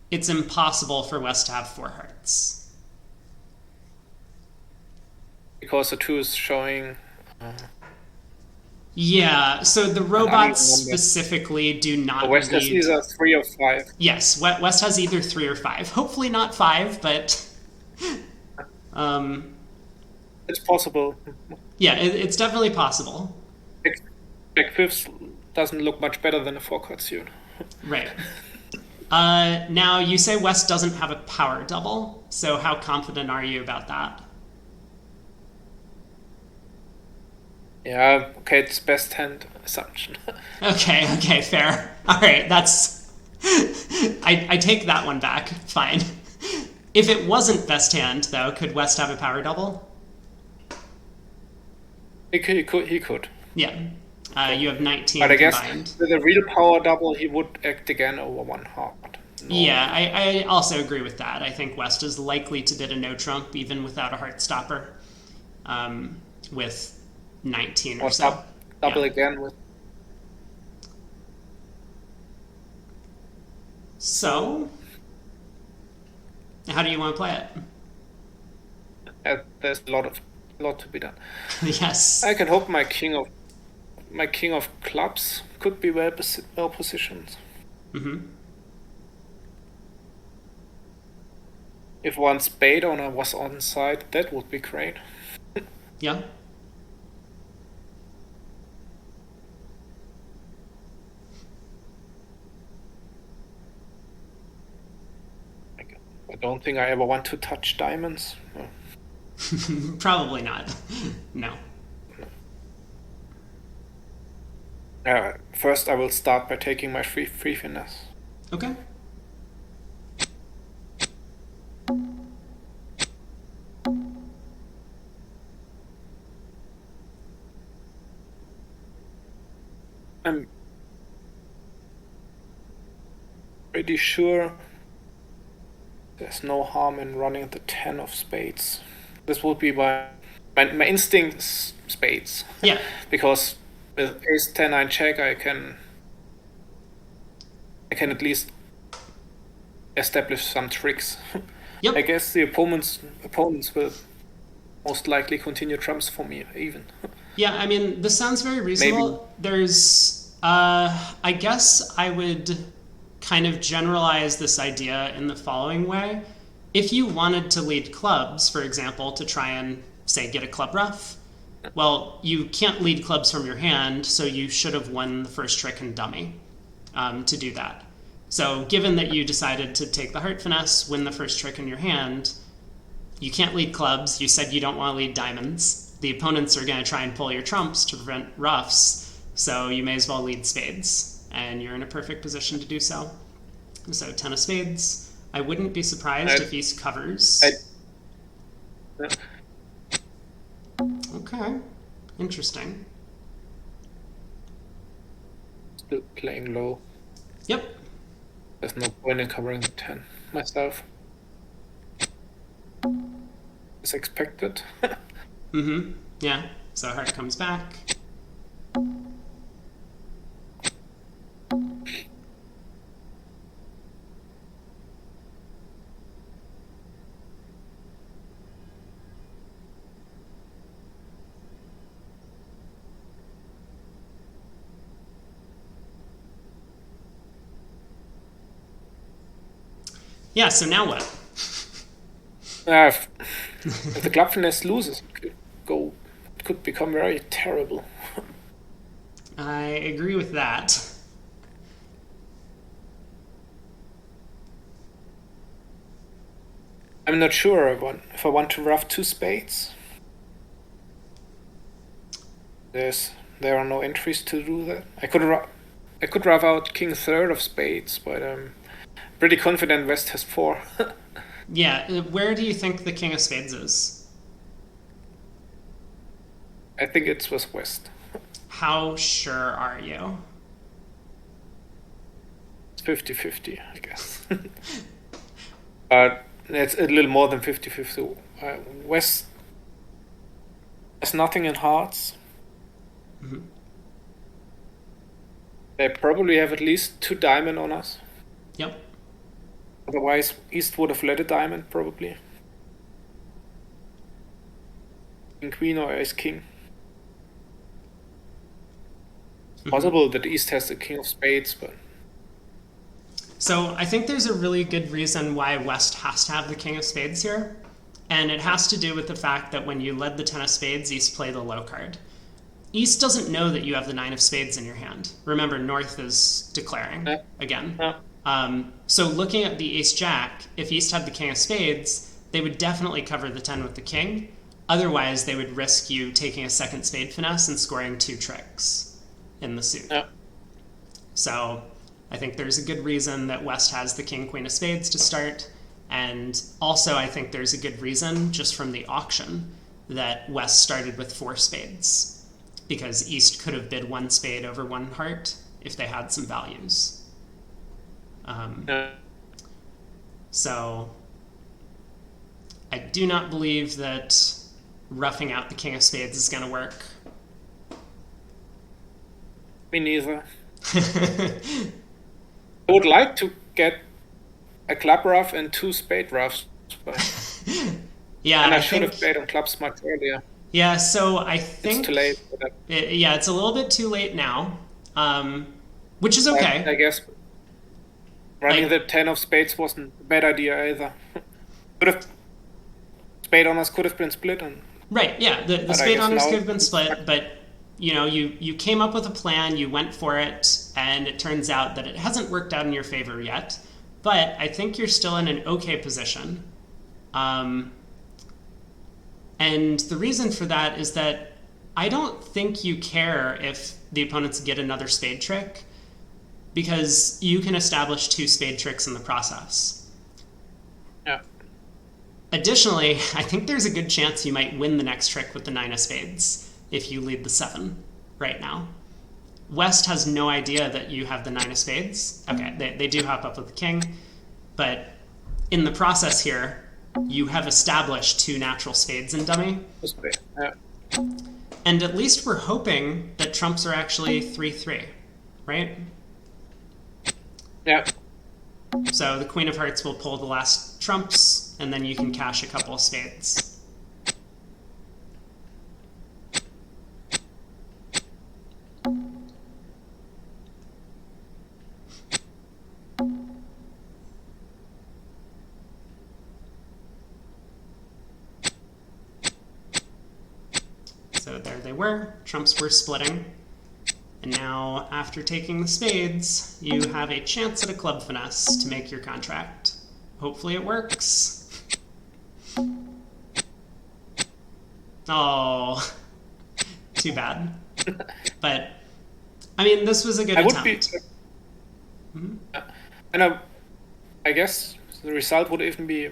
it's impossible for West to have 4 hearts. Because the 2 is showing Yeah, so the an robots uneven number. specifically do The not West has lead. either 3 or 5. Yes, West has either 3 or 5. Hopefully not 5, but um, It's possible. yeah, it's definitely possible. Jack, Jack fifths doesn't look much better than a 4-card suit. Right. Now, you say West doesn't have a power double, so how confident are you about that? Yeah, okay, it's best hand assumption. Okay, fair. All right, that's. I take that one back. Fine. If it wasn't best hand, though, could West have a power double? He could. Yeah. You have 19 But I guess combined. with a real power double, he would act again over 1 heart. Yeah, I also agree with that. I think West is likely to bid a no trump even without a heart stopper, with 19 or so. Double Yeah. again with. So, how do you want to play There's a lot to be done. it? Yes. I can hope my king of clubs could be well positioned. Mm-hmm. If one spade owner was on side, that would be great. Yeah. I don't think I ever want to touch diamonds. No. Probably not. No. First, I will start by taking my free finesse. Okay. I'm pretty sure there's no harm in running the 10 of spades. This would be my instinct is spades. Yeah. Because with ace 10 9 check, I can at least establish some tricks. Yep. I guess the opponents will most likely continue trumps for me even. Yeah, I mean, this sounds very reasonable. Maybe. There's, I guess I would kind of generalize this idea in the following way. If you wanted to lead clubs, for example, to try and, say, get a club ruff, well, you can't lead clubs from your hand, so you should have won the first trick and dummy to do that. So given that you decided to take the heart finesse, win the first trick in your hand, you can't lead clubs. You said you don't want to lead diamonds. The opponents are going to try and pull your trumps to prevent ruffs, so you may as well lead spades, and you're in a perfect position to do so. So 10 of spades. I wouldn't be surprised if he covers. Okay. Interesting. Still playing low. Yep. There's no point in covering the 10 myself. As expected. Mm-hmm. Yeah. So heart comes back. Yeah, so now what? If the club finesse loses, it could become very terrible. I agree with that. I'm not sure if I want to ruff 2 spades. There are no entries to do that. I could ruff out king third of spades, but I'm pretty confident West has 4. Yeah, where do you think the king of spades is? I think it was West. How sure are you? 50-50, I guess. But it's a little more than 50-50. West has nothing in hearts. Mm-hmm. They probably have at least 2 diamond on us. Yep. Otherwise, East would have led a diamond, probably. King Queen or Ace King. It's possible that East has the King of Spades, but... So I think there's a really good reason why West has to have the King of Spades here. And it has to do with the fact that when you led the 10 of Spades, East played the low card. East doesn't know that you have the 9 of Spades in your hand. Remember, North is declaring again. So looking at the Ace-Jack, if East had the King of Spades, they would definitely cover the 10 with the King. Otherwise, they would risk you taking a second spade finesse and scoring 2 tricks in the suit. So I think there's a good reason that West has the King, Queen of Spades to start. And also, I think there's a good reason, just from the auction, that West started with 4 spades. Because East could have bid 1 spade over 1 heart if they had some values. So I do not believe that roughing out the King of Spades is going to work. Me neither. I would like to get a club rough and 2 spade roughs, but yeah, and I should have played on clubs much earlier. Yeah, so I think it's too late for that. Yeah, it's a little bit too late now, which is okay. I guess running the 10 of spades wasn't a bad idea either. Spade honors could have been split, and right, yeah, the spade honors could have been split, but you know, you came up with a plan, you went for it, and it turns out that it hasn't worked out in your favor yet. But I think you're still in an okay position. And the reason for that is that I don't think you care if the opponents get another spade trick, because you can establish 2 spade tricks in the process. Yeah. Additionally, I think there's a good chance you might win the next trick with the 9 of spades if you lead the 7 right now. West has no idea that you have the 9 of spades. Okay, they do hop up with the king, but in the process here, you have established 2 natural spades in dummy. Yeah. And at least we're hoping that trumps are actually 3-3, right? Yeah. So the Queen of Hearts will pull the last trumps, and then you can cash a couple of spades. So there they were. Trumps were splitting. And now, after taking the spades, you have a chance at a club finesse to make your contract. Hopefully it works. Oh, too bad. But, I mean, this was a good attempt. And I guess the result would even be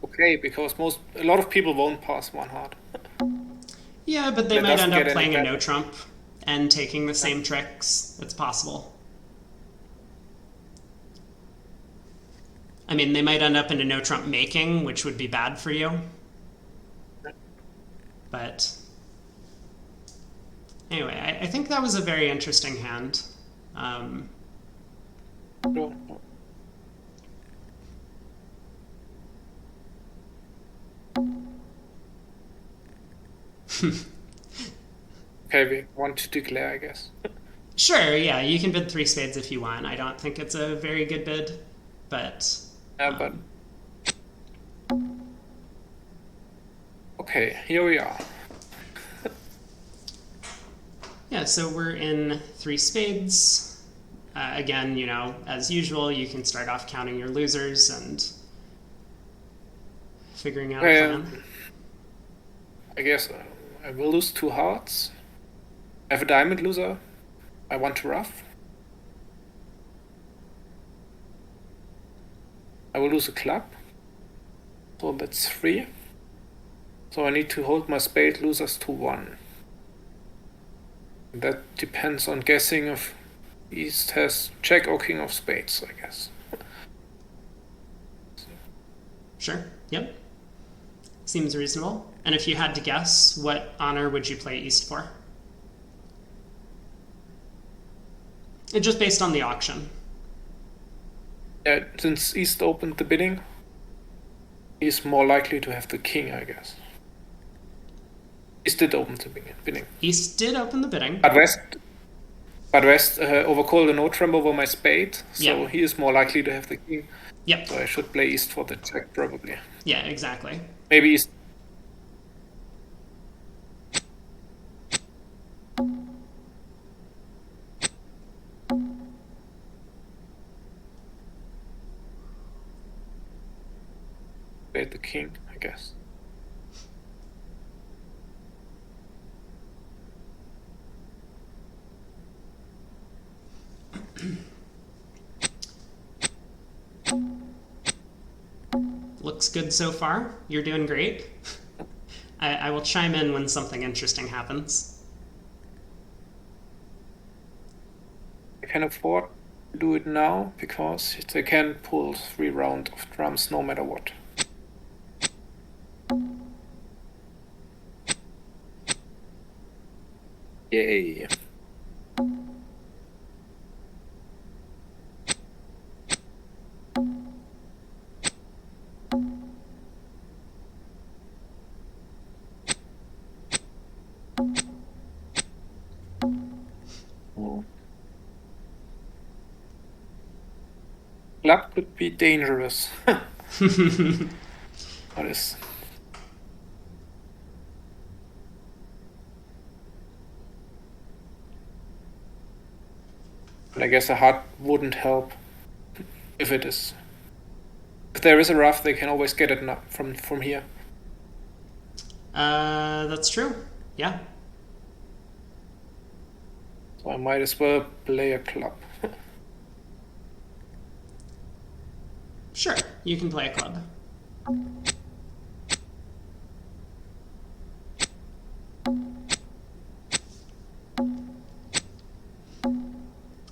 okay, because a lot of people won't pass 1 heart. Yeah, but they might end up playing a no trump and taking the same tricks. It's possible. I mean, they might end up in a no trump making, which would be bad for you. But anyway, I think that was a very interesting hand. Okay, we want to declare, I guess. Sure, yeah, you can bid 3 spades if you want. I don't think it's a very good bid, but... but... Okay, here we are. Yeah, so we're in 3 spades. Again, you know, as usual, you can start off counting your losers and figuring out a plan. I guess I will lose 2 hearts. I have a diamond loser. I want to rough. I will lose a club. So that's 3. So I need to hold my spade losers to 1. That depends on guessing if East has Jack or King of Spades, I guess. Sure. Yep. Seems reasonable. And if you had to guess, what honor would you play East for? Just based on the auction. Yeah, since East opened the bidding, he's more likely to have the king, I guess. East did open the bidding. East did open the bidding. But West overcalled a no trump over my spade, so he is more likely to have the king. Yep. So I should play East for the check, probably. Yeah, exactly. Maybe East. Play the king, I guess. Looks good so far. You're doing great. I will chime in when something interesting happens. I can afford to do it now because they can pull 3 rounds of drums no matter what. Yay! Club could be dangerous. What is? And I guess a heart wouldn't help if it is. If there is a rough, they can always get it from here. That's true. Yeah. So I might as well play a club. Sure, you can play a club.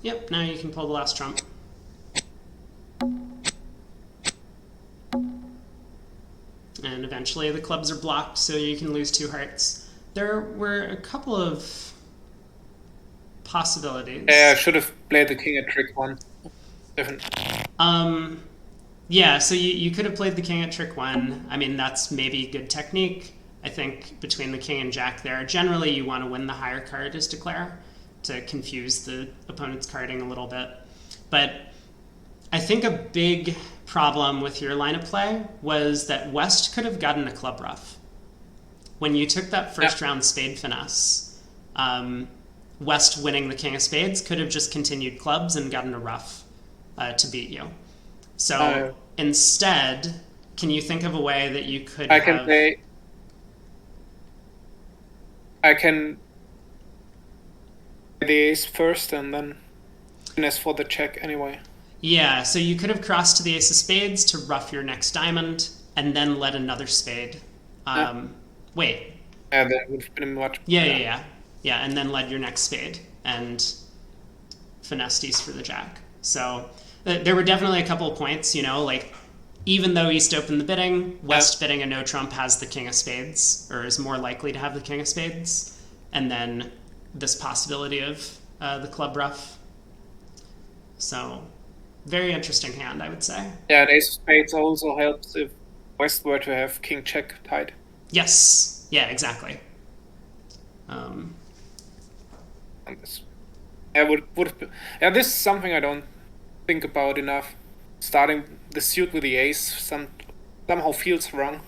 Yep, now you can pull the last trump. And eventually the clubs are blocked, so you can lose 2 hearts. There were a couple of possibilities. Yeah, I should have played the king at trick 1. Definitely. Yeah, so you could have played the king at trick 1. I mean, that's maybe good technique. I think between the king and jack there, generally you want to win the higher card as declare to confuse the opponent's carding a little bit. But I think a big problem with your line of play was that West could have gotten a club ruff. When you took that first round spade finesse, West winning the king of spades could have just continued clubs and gotten a ruff to beat you. So instead, can you think of a way that you could I can the ace first and then finesse for the check anyway. Yeah, so you could have crossed to the ace of spades to ruff your next diamond and then let another spade. Wait. Yeah, that would have been much better. Yeah, and then led your next spade and finessed East for the jack. So there were definitely a couple of points, like even though East opened the bidding, West bidding a no trump has the king of spades, or is more likely to have the king of spades, and then this possibility of the club ruff. So very interesting hand, I would say. Yeah, and ace of spades also helps if West were to have king check tied. Yes. Yeah, exactly. This, this is something I don't think about enough. Starting the suit with the ace somehow feels wrong,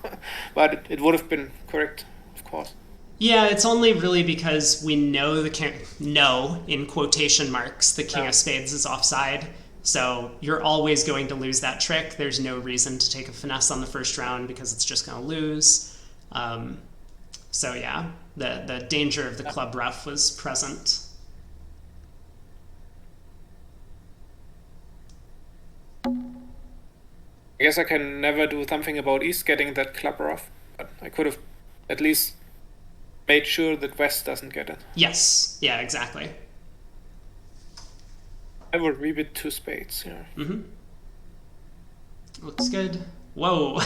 but it would have been correct, of course. Yeah, it's only really because we know in quotation marks, the king of spades is offside. So you're always going to lose that trick. There's no reason to take a finesse on the first round because it's just going to lose. So yeah, the danger of the club ruff was present. I guess I can never do something about East getting that club ruff, but I could have at least made sure that West doesn't get it. Yes, yeah, exactly. I would rebid 2 spades, yeah. Looks good. Whoa.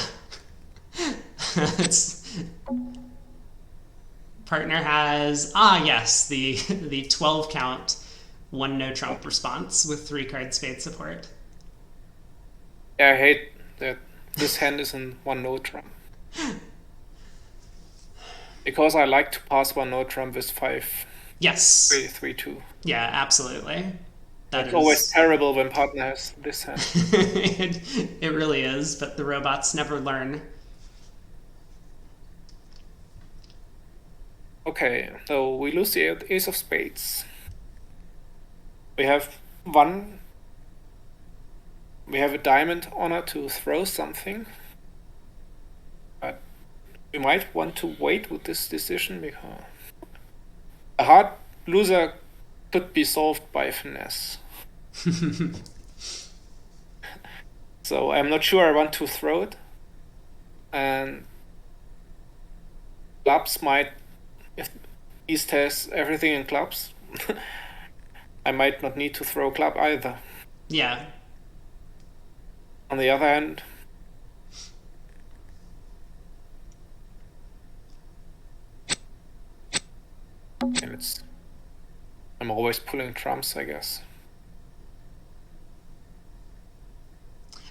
Partner has, yes, the 12 count, 1 no trump response with 3 card spade support. Yeah, I hate that this hand is in 1 no trump. Because I like to pass 1 no trump with 5, Yes. 3, 3, 2. Yeah, absolutely. That It's always is. terrible when partner has this hand. It really is, but the robots never learn. Okay, so we lose the ace of spades. We have one. We have a diamond honor to throw something. But we might want to wait with this decision because a hard loser could be solved by finesse. So I'm not sure I want to throw it. And clubs might, if East has everything in clubs, I might not need to throw club either. Yeah. On the other hand, I'm always pulling trumps, I guess.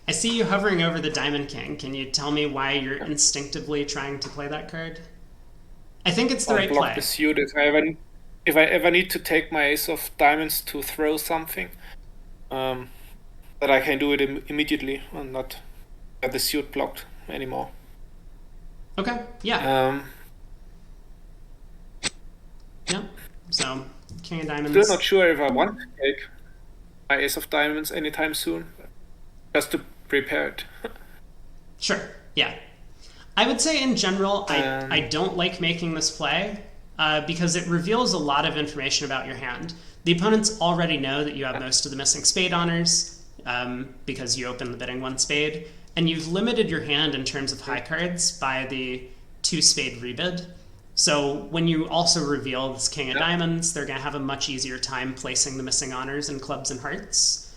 I see you hovering over the Diamond King. Can you tell me why you're instinctively trying to play that card? I think it's the right block play. the suit if I ever need to take my ace of diamonds to throw something, that I can do it immediately and not have the suit blocked anymore. Okay, yeah. Yeah. So, King of Diamonds. Still not sure if I want to take my ace of diamonds anytime soon. Just to prepare it. Sure, yeah. I would say in general, I don't like making this play because it reveals a lot of information about your hand. The opponents already know that you have most of the missing spade honors because you open the bidding 1 spade, and you've limited your hand in terms of high cards by the 2 spade rebid. So when you also reveal this King of Diamonds, they're going to have a much easier time placing the missing honors in clubs and hearts.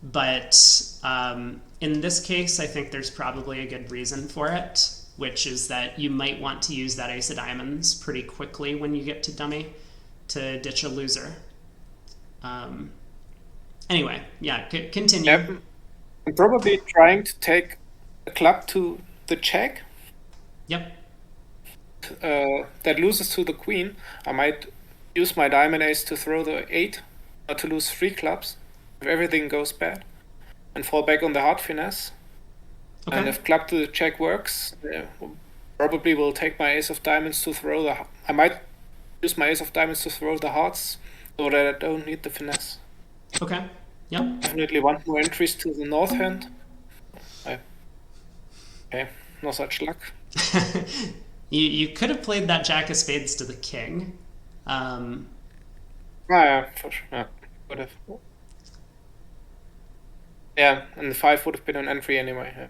But in this case, I think there's probably a good reason for it, which is that you might want to use that ace of diamonds pretty quickly when you get to dummy to ditch a loser. Anyway, yeah, continue. Yep. I'm probably trying to take a club to the check. Yep. That loses to the queen. I might use my diamond ace to throw the 8, not to lose 3 clubs if everything goes bad, and fall back on the hard finesse. Okay. And if club to the check works, probably will take my ace of diamonds to throw the. I might use my ace of diamonds to throw the hearts, so that I don't need the finesse. Okay. Yep. Definitely want more entries to the north hand. Okay, no such luck. You could have played that jack of spades to the king. Yeah, for sure. Yeah, would have. Yeah, and the 5 would have been an entry anyway. Yeah.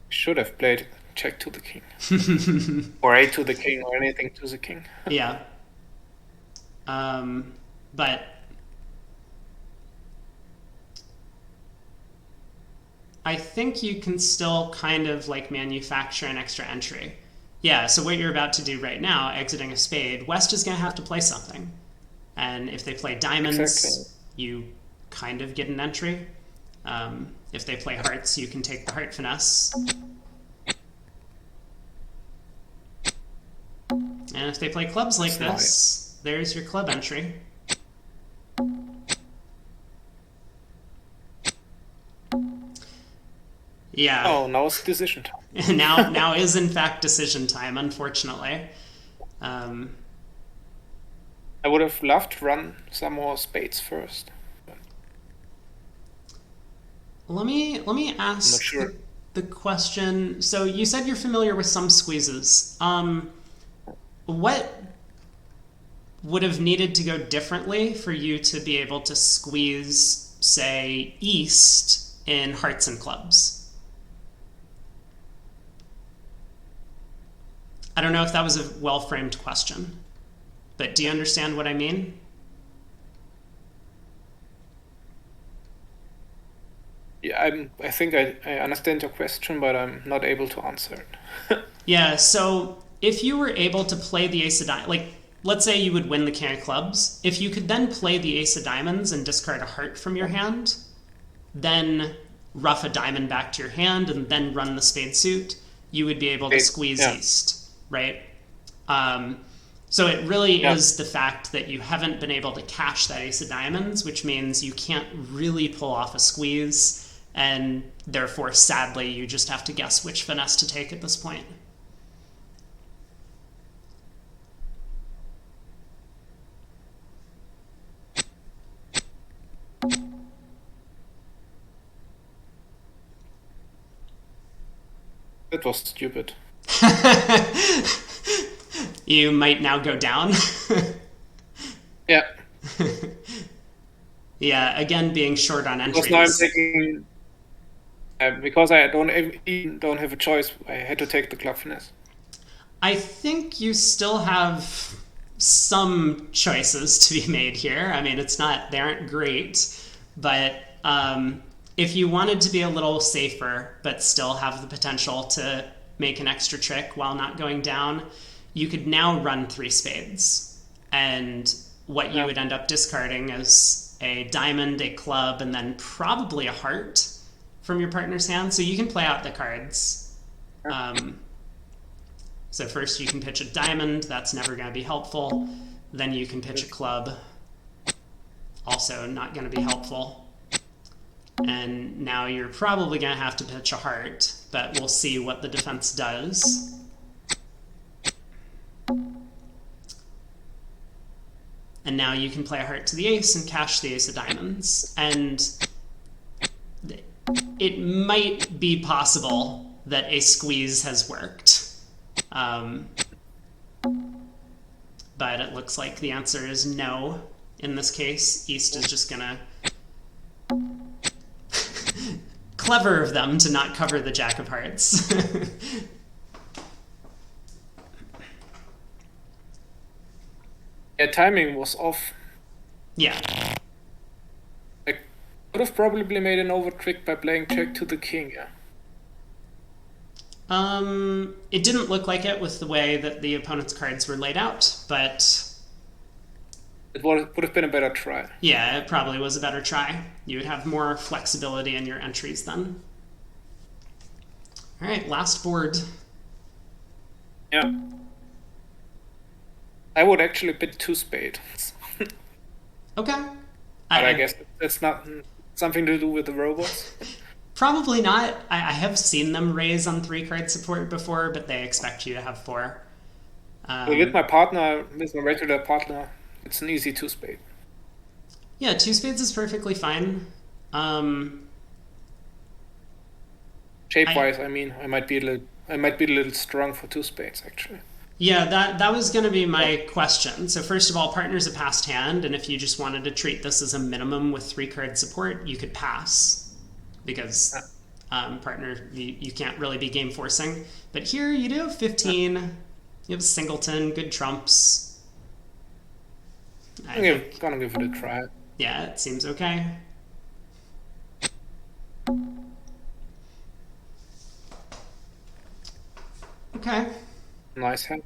Should have played check to the king. Or 8 to the king, or anything to the king. Yeah. But I think you can still kind of like manufacture an extra entry. Yeah, so what you're about to do right now, exiting a spade, West is going to have to play something. And if they play diamonds, exactly, you kind of get an entry. If they play hearts, you can take the heart finesse. And if they play clubs like this, there's your club entry. Yeah. Oh, now it's decision time. now is in fact decision time, unfortunately. I would have loved to run some more spades first. Let me ask the question. So you said you're familiar with some squeezes. What would have needed to go differently for you to be able to squeeze, say, east in hearts and clubs? I don't know if that was a well-framed question, but do you understand what I mean? Yeah, I think I understand your question, but I'm not able to answer it. Yeah, so if you were able to play the ace of diamonds, like let's say you would win the king of clubs, if you could then play the ace of diamonds and discard a heart from your hand, then ruff a diamond back to your hand and then run the spade suit, you would be able to squeeze Yeah, east, right? Um, so it really yeah. is the fact that you haven't been able to cash that ace of diamonds, which means you can't really pull off a squeeze, and therefore, sadly, you just have to guess which finesse to take at this point. That was stupid. You might now go down. Yeah, Yeah, again, being short on because now I'm entries. taking because I even don't have a choice. I had to take the club finesse. I think you still have some choices to be made here. I mean, it's not, they aren't great, but if you wanted to be a little safer, but still have the potential to make an extra trick while not going down, you could now run three spades. And what you Yeah, would end up discarding is a diamond, a club, and then probably a heart from your partner's hand. So you can play out the cards. yeah. Um, so first you can pitch a diamond, that's never going to be helpful. Then you can pitch a club, also not going to be helpful. And now you're probably going to have to pitch a heart, but we'll see what the defense does. And now you can play a heart to the ace and cash the ace of diamonds. And it might be possible that a squeeze has worked. But it looks like the answer is no in this case. East is just going to... Clever of them to not cover the jack of hearts. Yeah, timing was off. Yeah. I could have probably made an over trick by playing check to the king. Yeah. It didn't look like it with the way that the opponent's cards were laid out, but It would have been a better try. yeah, it probably was a better try. You would have more flexibility in your entries then. All right, last board. Yeah. I would actually bid two spades. Okay. But I guess it's not something to do with the robots. Probably not. I have seen them raise on 3-card support before, but they expect you to have 4. With my partner, with my regular partner, it's an easy two spade. Yeah, 2 spades is perfectly fine. Shape-wise, I mean, I might be a little strong for two spades actually. Yeah, that was going to be my question. So first of all, partner's a passed hand, and if you just wanted to treat this as a minimum with 3-card support, you could pass, because partner, you can't really be game forcing. But here you do have 15, you have singleton, good trumps. I'm gonna give it a try. Yeah, it seems okay. Okay. Nice hand.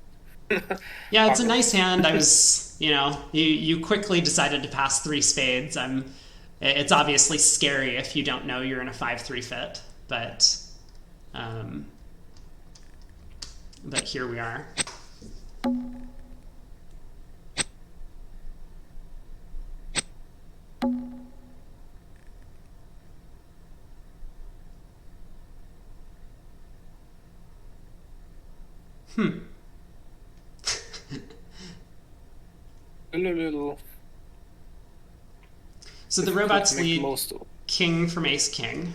Yeah, it's a nice hand. I was, you quickly decided to pass 3 spades. It's obviously scary if you don't know you're in a 5-3 fit, but here we are. A little. So the robots lead king from ace king,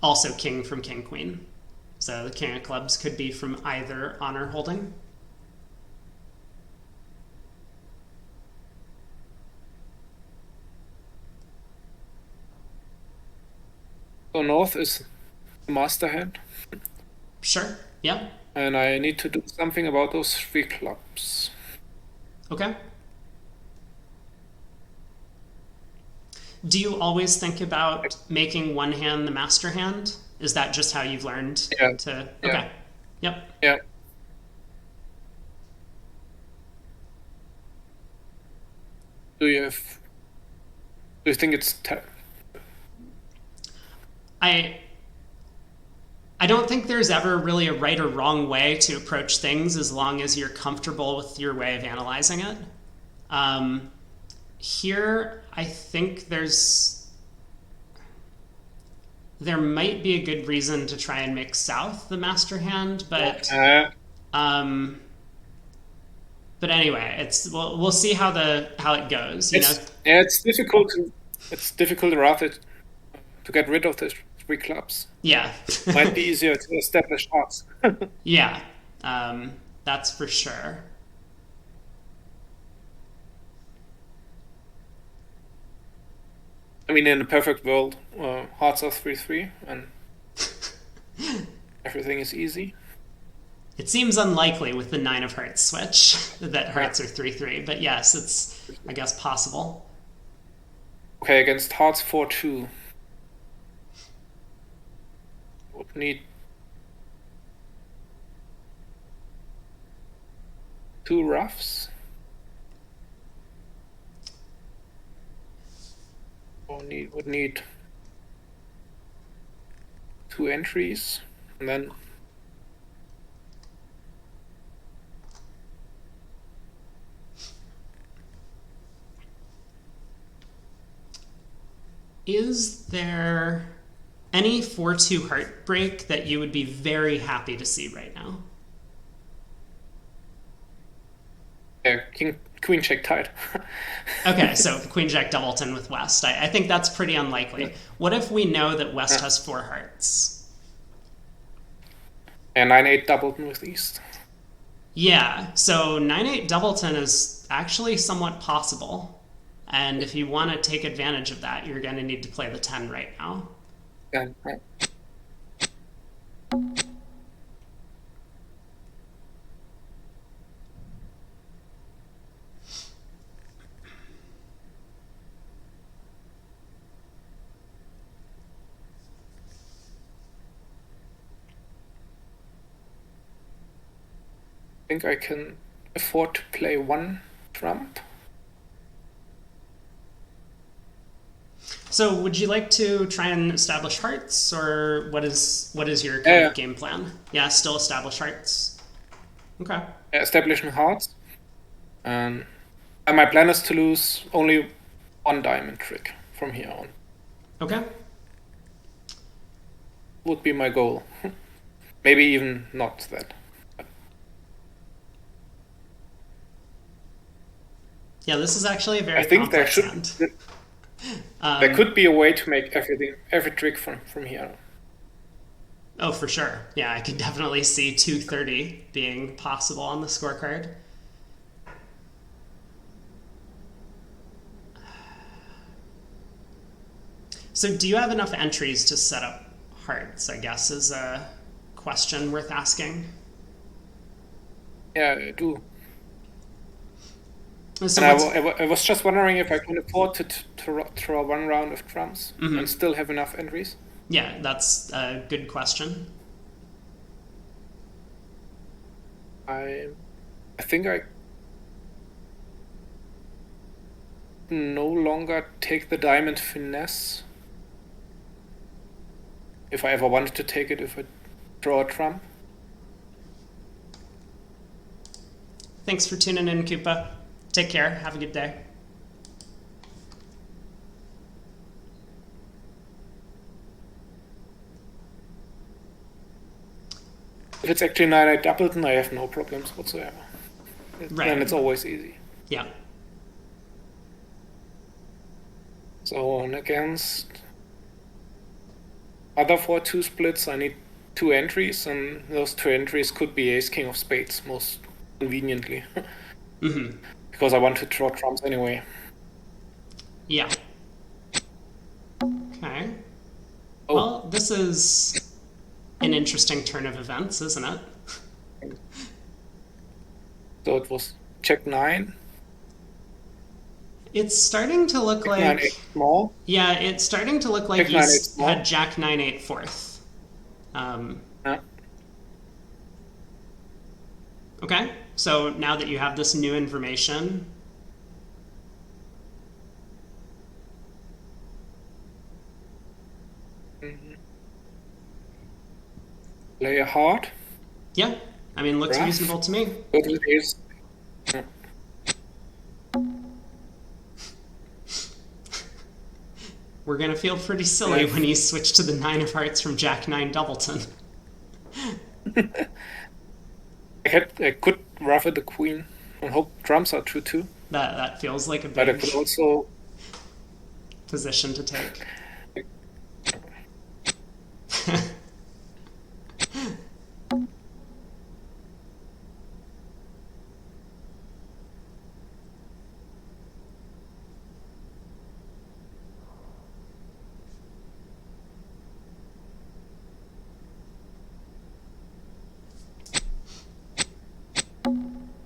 also king from king queen. So the king of clubs could be from either honor holding. So north is the master hand. Sure. Yeah. And I need to do something about those 3 clubs. Okay. Do you always think about making one hand the master hand? Is that just how you've learned Yeah, to? yeah, Okay. Yep. yeah. Do you have? Do you think it's I I don't think there's ever really a right or wrong way to approach things as long as you're comfortable with your way of analyzing it. Um, Here, I think there might be a good reason to try and make south the master hand, um, but anyway, we'll see how it goes. You know, it's difficult to rather to get rid of the three clubs. yeah, Might be easier to establish hearts. yeah, that's for sure. I mean, in a perfect world, hearts are 3-3, and everything is easy. It seems unlikely with the nine of hearts switch that Yeah. hearts are 3-3, but yes, it's I guess possible. Okay, against hearts 4-2, would need two roughs. Or would need two entries, and then Is there any 4-2 heartbreak that you would be very happy to see right now? king queen check tied. Okay, so Queen Jack Doubleton with West. I think that's pretty unlikely. What if we know that West has four hearts? And 9-8 Doubleton with East. Yeah, so 9-8 Doubleton is actually somewhat possible. And if you want to take advantage of that, you're going to need to play the 10 right now. Yeah. I think I can afford to play one trump. So, would you like to try and establish hearts, or what is your kind Yeah, of game plan? Yeah, still establish hearts. Okay. establishing hearts. And my plan is to lose only one diamond trick from here on. Okay. Would be my goal. Maybe even not that. Yeah, this is actually a I very think complex hand. there could be a way to make every trick from here on. Oh, for sure. Yeah, I could definitely see 230 being possible on the scorecard. So, do you have enough entries to set up hearts? I guess is a question worth asking. Yeah, I do. So, And what's I was just wondering if I can afford to draw one round of trumps and still have enough entries. yeah, that's a good question. I think I no longer take the diamond finesse. If I ever wanted to take it, if I draw a trump. Thanks for tuning in, Koopa. Take care. Have a good day. If it's actually 9-8 Doubleton, I have no problems whatsoever. Right. Then it's always easy. Yeah. So on against other 4-2 splits, I need two entries, and those two entries could be Ace King of Spades, most conveniently. Because I want to draw trumps anyway. Yeah. Okay. Oh. Well, this is an interesting turn of events, isn't it? So it was check 9. It's starting to look Jack 9 8 like, small. yeah, it's starting to look like Jack you 9 8 had small. Jack 9 8 fourth. Um, Yeah. okay, so now that you have this new information, Mhm. Play a hard. yeah, I mean, looks Rough. reasonable to me. Go to the ace. Yeah. We're gonna feel pretty silly when Yes. you switch to the 9 of hearts from Jack 9 Doubleton. I could rough at the queen and hope trumps are true too. That feels like a But I big could also. position to take.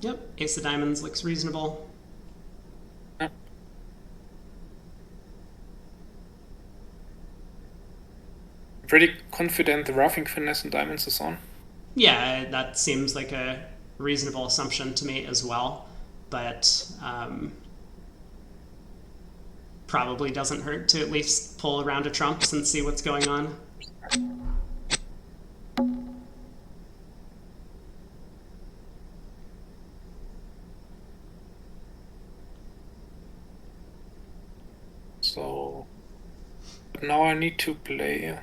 Yep, Ace of Diamonds looks reasonable. Yeah. Pretty confident the roughing finesse and diamonds is on. Yeah, that seems like a reasonable assumption to me as well, but probably doesn't hurt to at least pull around a trumps and see what's going on. So now I need to play.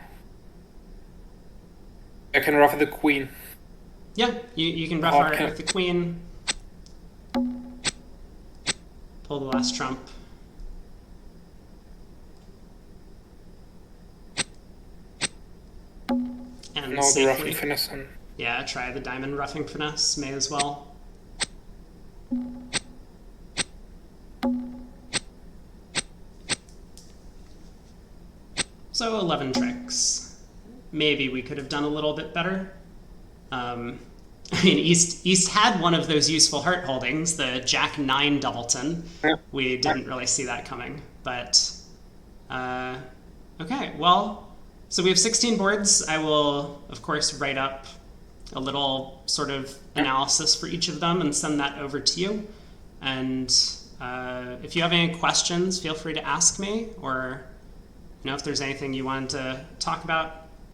I can ruff the queen. Yeah, you can rough Hard art can. with the queen. Pull the last trump. And Now the roughing safely, finesse and. yeah, try the diamond roughing finesse, may as well. So 11 tricks. Maybe we could have done a little bit better. I mean, East had one of those useful heart holdings, the Jack 9 Doubleton. Yeah. We didn't really see that coming, but okay, well, so we have 16 boards. I will, of course, write up a little sort of analysis for each of them and send that over to you. And if you have any questions, feel free to ask me, or if there's anything you wanted to talk about,